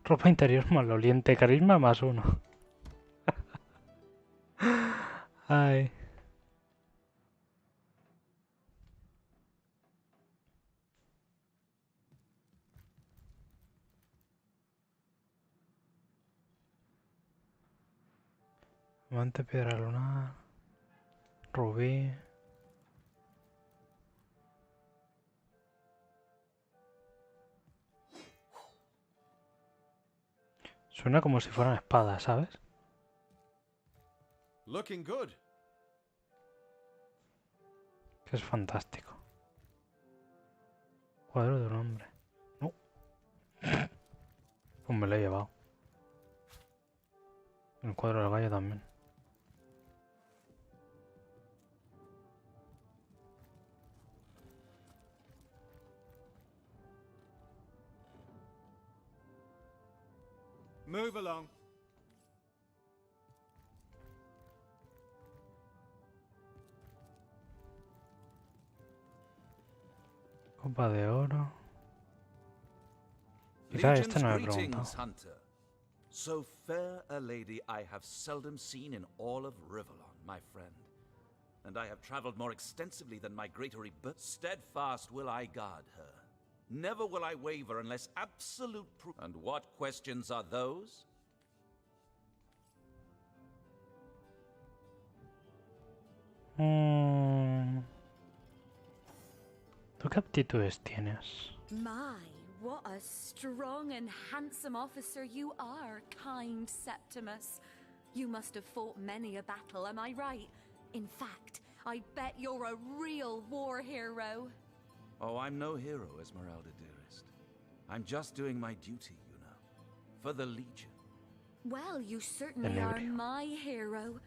Ropa interior maloliente, carisma +1. Ay. Diamante, piedra lunar, rubí. Suena como si fueran espadas, ¿sabes? Looking good. Que es fantástico. Cuadro de un hombre. No. Pues me lo he llevado. El cuadro del gallo también. Move along. Copa de oro. Quizá este no me he preguntado. Hunter. So fair a lady I have seldom seen in all of Rivellon, my friend. And I have traveled more extensively than my greater but steadfast will I guard her. Never will I waver unless absolute proof. And what questions are those? ¿Tú qué aptitudes tienes? My, what a strong and handsome officer you are, kind Septimus. You must have fought many a battle, am I right? In fact, I bet you're a real war hero. Oh, I'm no hero, Esmeralda dearest. I'm just doing my duty, you know, for the Legion. Well, you certainly are my hero.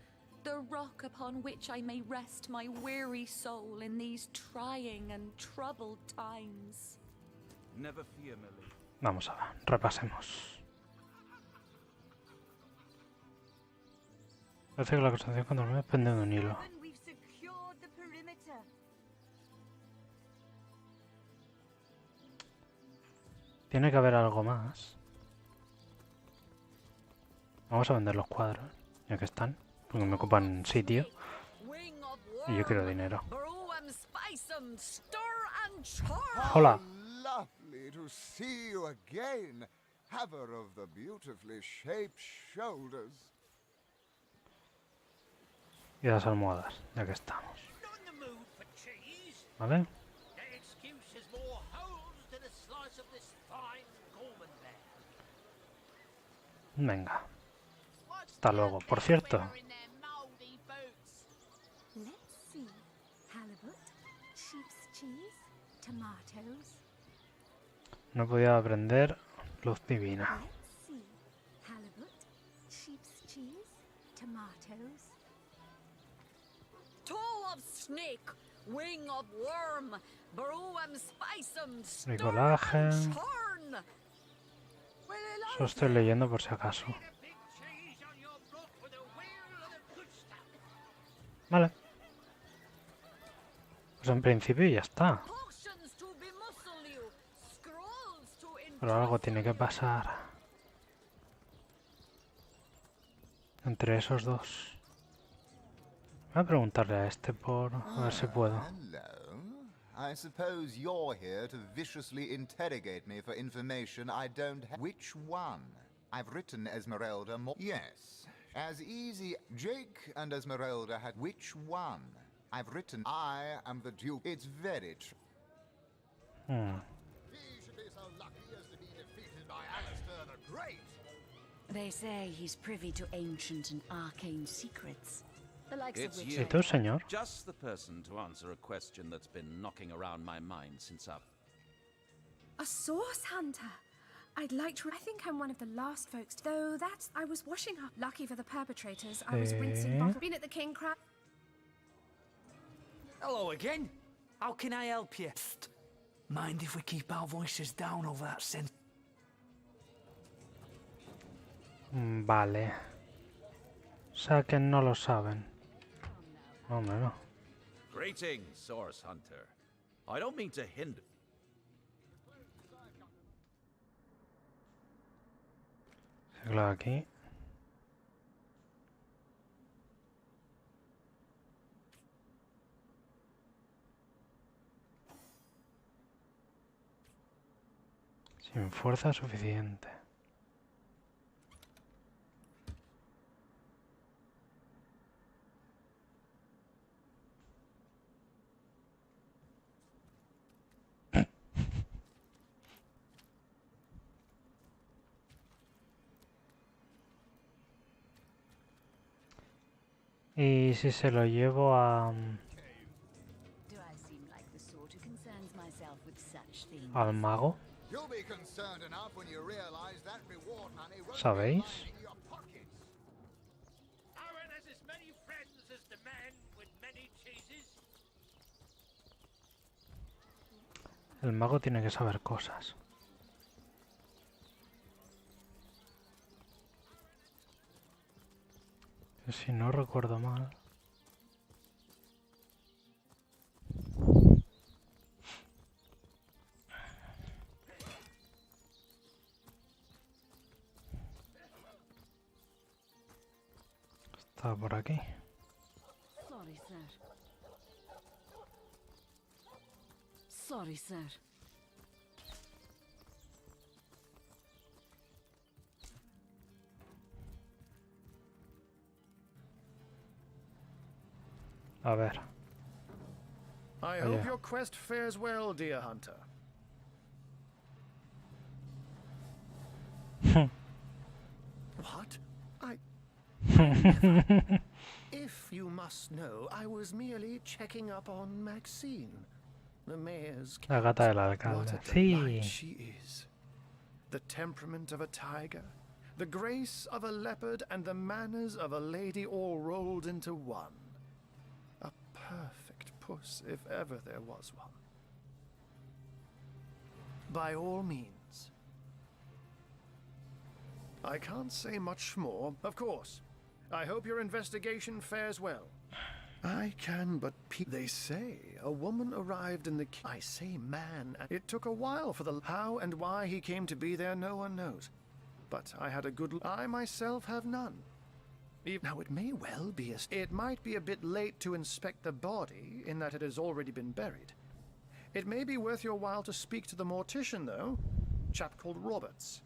The rock upon which I may rest my weary soul in these trying and troubled times. Never fear, Millie. Vamos a ver, repasemos. Parece que la constelación cuando me depende de un hilo. Tiene que haber algo más. Vamos a vender los cuadros, ya que están, porque me ocupan sitio. Y yo quiero dinero. Hola. Lovely to see you again, haver of the beautifully shaped shoulders. Y las almohadas, ya que estamos. ¿Vale? Venga. Hasta luego. Por cierto. No podía aprender luz divina. Bricolaje. Eso estoy leyendo por si acaso. Vale. Pues en principio ya está. Pero algo tiene que pasar. Entre esos dos. Voy a preguntarle a este por... a ver si puedo. Hello. I suppose you're here to viciously interrogate me for information I don't have. Which one? I've written Esmeralda more. Yes. As easy. Jake and Esmeralda had. Which one? I've written. I am the Duke. It's very true. He should be so lucky as to be defeated by Alistair the Great. They say he's privy to ancient and arcane secrets. The likes of It's which you. ¿Y tú, señor? Just the person to answer a question that's been knocking around my mind since I've... A source hunter. I'd like to. I think I'm one of the last folks. Though that's. I was washing up. Lucky for the perpetrators, I was rinsing bottles. Been at the King Crab. Hello again. How can I help you? Psst. Mind if we keep our voices down over that sentence? Vale. O sea que no lo saben. Hombre, no. Greetings, Source Hunter. I don't mean to hinder... Claro, aquí. Sin fuerza suficiente. Y si se lo llevo a... al mago, ¿sabéis? El mago tiene que saber cosas. Si no recuerdo mal. Está por aquí. Sorry, sir. Sorry, sir. A ver. I Oh, hope yeah. your quest fares well, dear hunter. What? If you must know, I was merely checking up on Maxine, the mayor's cat. La gata del What alcalde. a Sí. delight she is. The temperament of a tiger, the grace of a leopard, and the manners of a lady all rolled into one. A perfect puss, if ever there was one. By all means. I can't say much more, of course. I hope your investigation fares well. I can but they say a woman arrived in the... I say man. It took a while for the... How and why he came to be there, no one knows. But I had a good... I myself have none. Now it may well be it might be a bit late to inspect the body, in that it has already been buried. It may be worth your while to speak to the mortician, though. Chap called Roberts.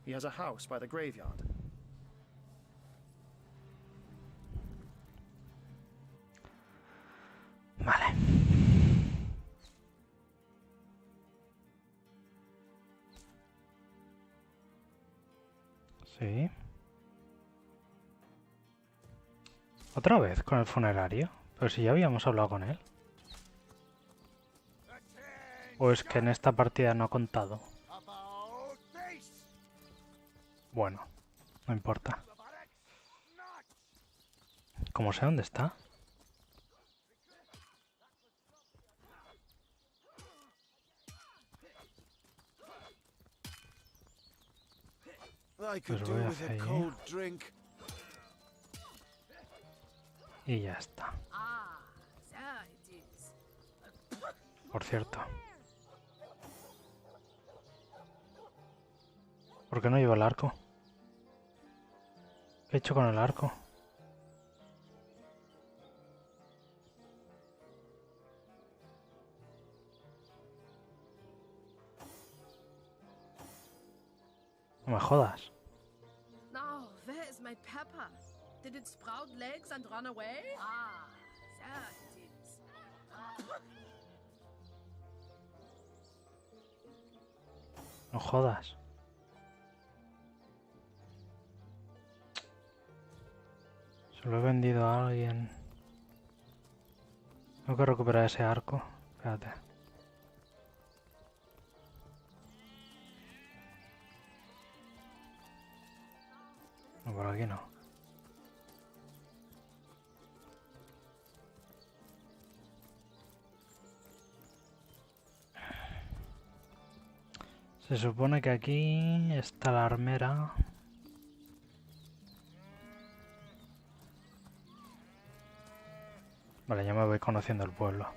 He has a house by the graveyard. Vale. Sí. ¿Otra vez con el funerario? Pero si ya habíamos hablado con él. ¿O es que en esta partida no ha contado? Bueno, no importa. Como sé dónde está. I could Pues do voy with a hacia allí. cold drink. Y ya está. Ah, so it is. Por cierto. ¿Por qué no lleva el arco? ¿Qué he hecho con el arco? jodas. Oh, where is my pepper? Did it sprout legs and run away? Ah, there it is. No jodas. Se lo he vendido a alguien. Tengo que recuperar ese arco. Espérate. No, por aquí no. Se supone que aquí está la armera. Vale, ya me voy conociendo el pueblo.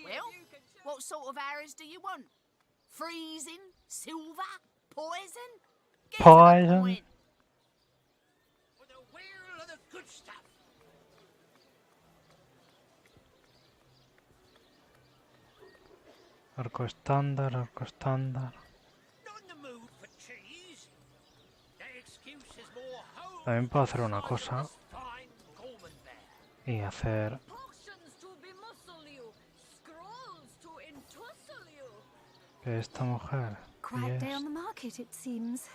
Well, what sort of arrows do you want? Freezing? Silver? Poison? Get to the Poison. point. For the will of the good stuff. Arco estándar, arco estándar. Not in the mood for cheese. The excuse is more whole. También puedo hacer una cosa. Fine Gorman there. Y hacer... Que esta mujer... Quiet day yes. on the market, it seems.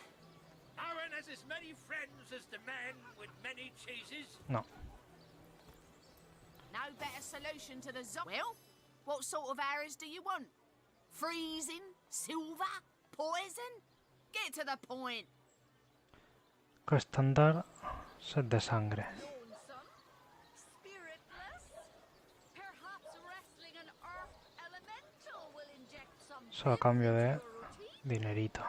Aaron has as many friends as the man with many cheeses. No. No better solution to the Well, what sort of arrows do you want? Freezing? Silver? Poison? Get to the point. Arco estándar, sed de sangre. Eso a cambio de dinerito.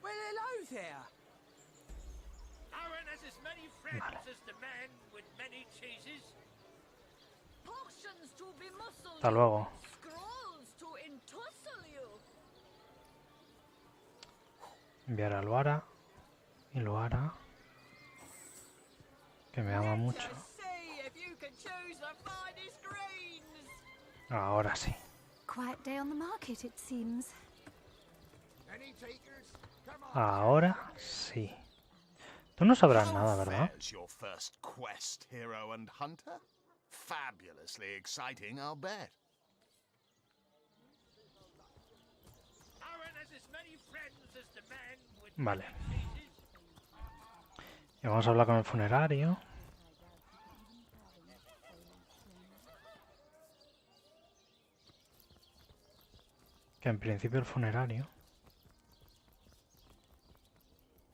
Well, hello there. Aaron has as many friends Vale. as the man with many cheeses. Hasta luego. Enviar a Luara. Y Luara, que me ama mucho. Ahora sí. Quiet day on the market, it seems. Ahora sí. Tú no sabrás nada, ¿verdad? Fares your first quest, hero and hunter? Fabulously exciting, I'll bet. Aaron has as many friends as the man with Vale. many cheeses. Y vamos a hablar con el funerario. Que en principio el funerario...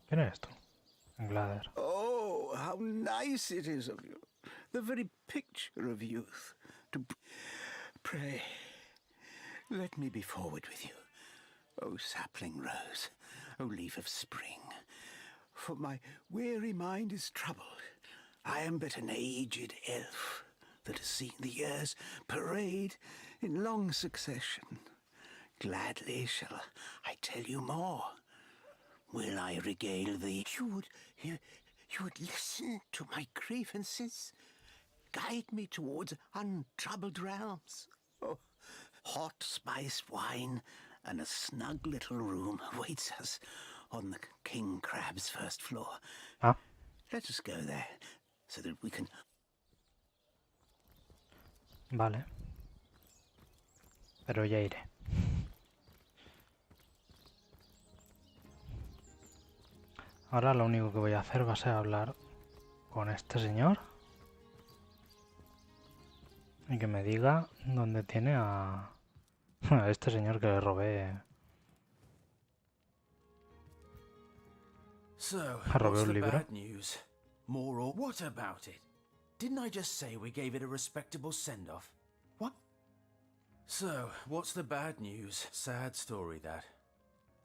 ¿Quién es esto? Glader. Oh, how nice it is of you. The very picture of youth. Pray, let me be forward with you. Oh, sapling rose, oh, leaf of spring. For my weary mind is troubled. I am but an aged elf that has seen the years parade in long succession. Gladly shall I tell you more. Will I regale thee? You would listen to my grievances, guide me towards untroubled realms. Oh, hot spiced wine and a snug little room awaits us on the King Crab's first floor. Ah. Let us go there so that we can... Vale. Pero ya iré. Ahora lo único que voy a hacer va a ser hablar con este señor. Y que me diga dónde tiene a este señor que le robé. So, Le robé what's un the libro. bad news? More or what about it? Didn't I just say we gave it a respectable send-off? What? So, what's the bad news? Sad story, that.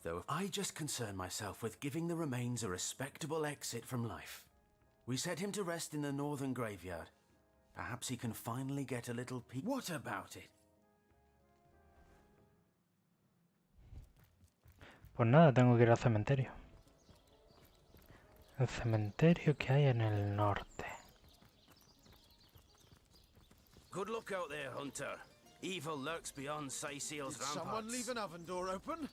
Though I just concern myself with giving the remains a respectable exit from life. We set him to rest in the northern graveyard. Perhaps he can finally get a little peace. What about it? Pues nada, tengo que ir al cementerio. El cementerio que hay en el norte. Good luck out there, Hunter. Evil lurks beyond Seyseal's Did someone ramparts. leave an oven door open?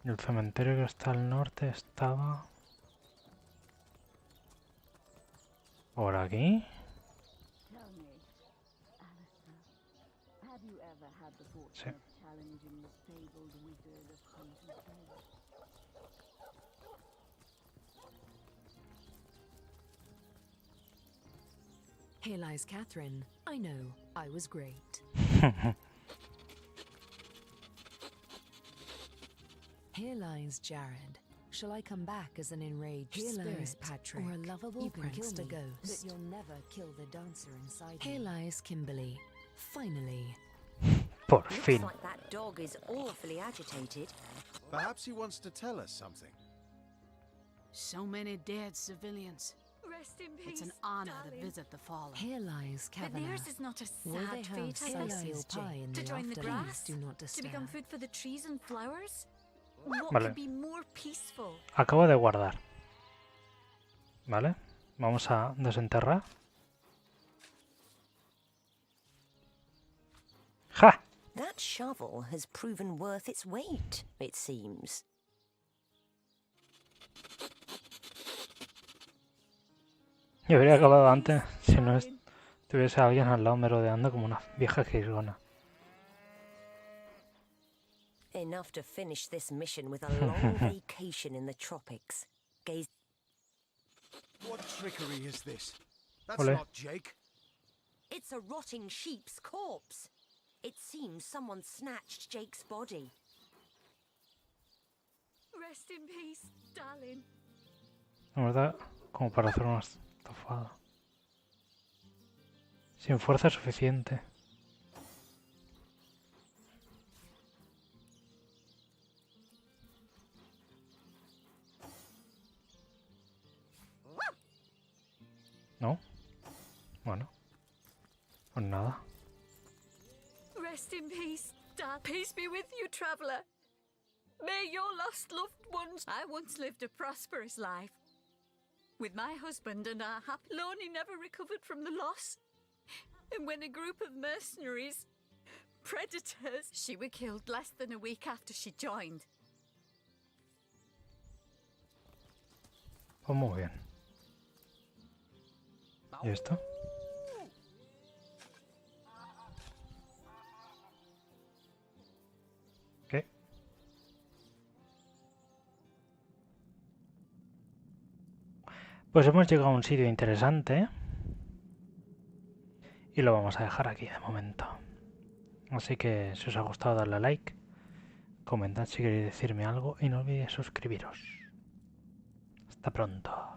El cementerio que está al norte estaba... ¿por aquí? Sí. Here lies Catherine. I know, I was great. Here lies Jared. Shall I come back as an enraged spirit, Patrick, or a lovable prankster ghost? But you'll never kill the dancer inside. Here lies Kimberly. Finally. Por Looks fin. like that dog is awfully agitated. Perhaps he wants to tell us something. So many dead civilians. Rest in peace, It's an honor darling. to visit the fallen. Here lies But Kavanagh. theirs is not a Will they sad have fate, I Seyseal suppose. pie in To the join the afternoon? grass? Do not To disturb. become food for the trees and flowers? What Vale. could be more peaceful? Acabo de guardar. ¿Vale? Vamos a desenterrar. ¡Ja! That shovel has proven worth its weight, it seems. Yo habría acabado antes si no tuviese alguien al lado merodeando como una vieja jizgona. Enough to finish this mission with a long vacation in the tropics. Gaze. What trickery is this? That's Ole. not Jake. It's a rotting sheep's corpse. It seems someone snatched Jake's body. Rest in peace, darling. La verdad, como para hacer una estofada. Sin fuerza suficiente. ¿No? Bueno. Pues nada. Rest in peace, darling. Peace be with you, traveller. May your lost loved ones. I once lived a prosperous life. With my husband and our happy Lonnie never recovered from the loss. And when a group of mercenaries, predators, she were killed less than a week after she joined. Pues muy bien. ¿Y esto? ¿Qué? Pues hemos llegado a un sitio interesante y lo vamos a dejar aquí de momento. Así que si os ha gustado darle a like, comentad si queréis decirme algo y no olvidéis suscribiros. Hasta pronto.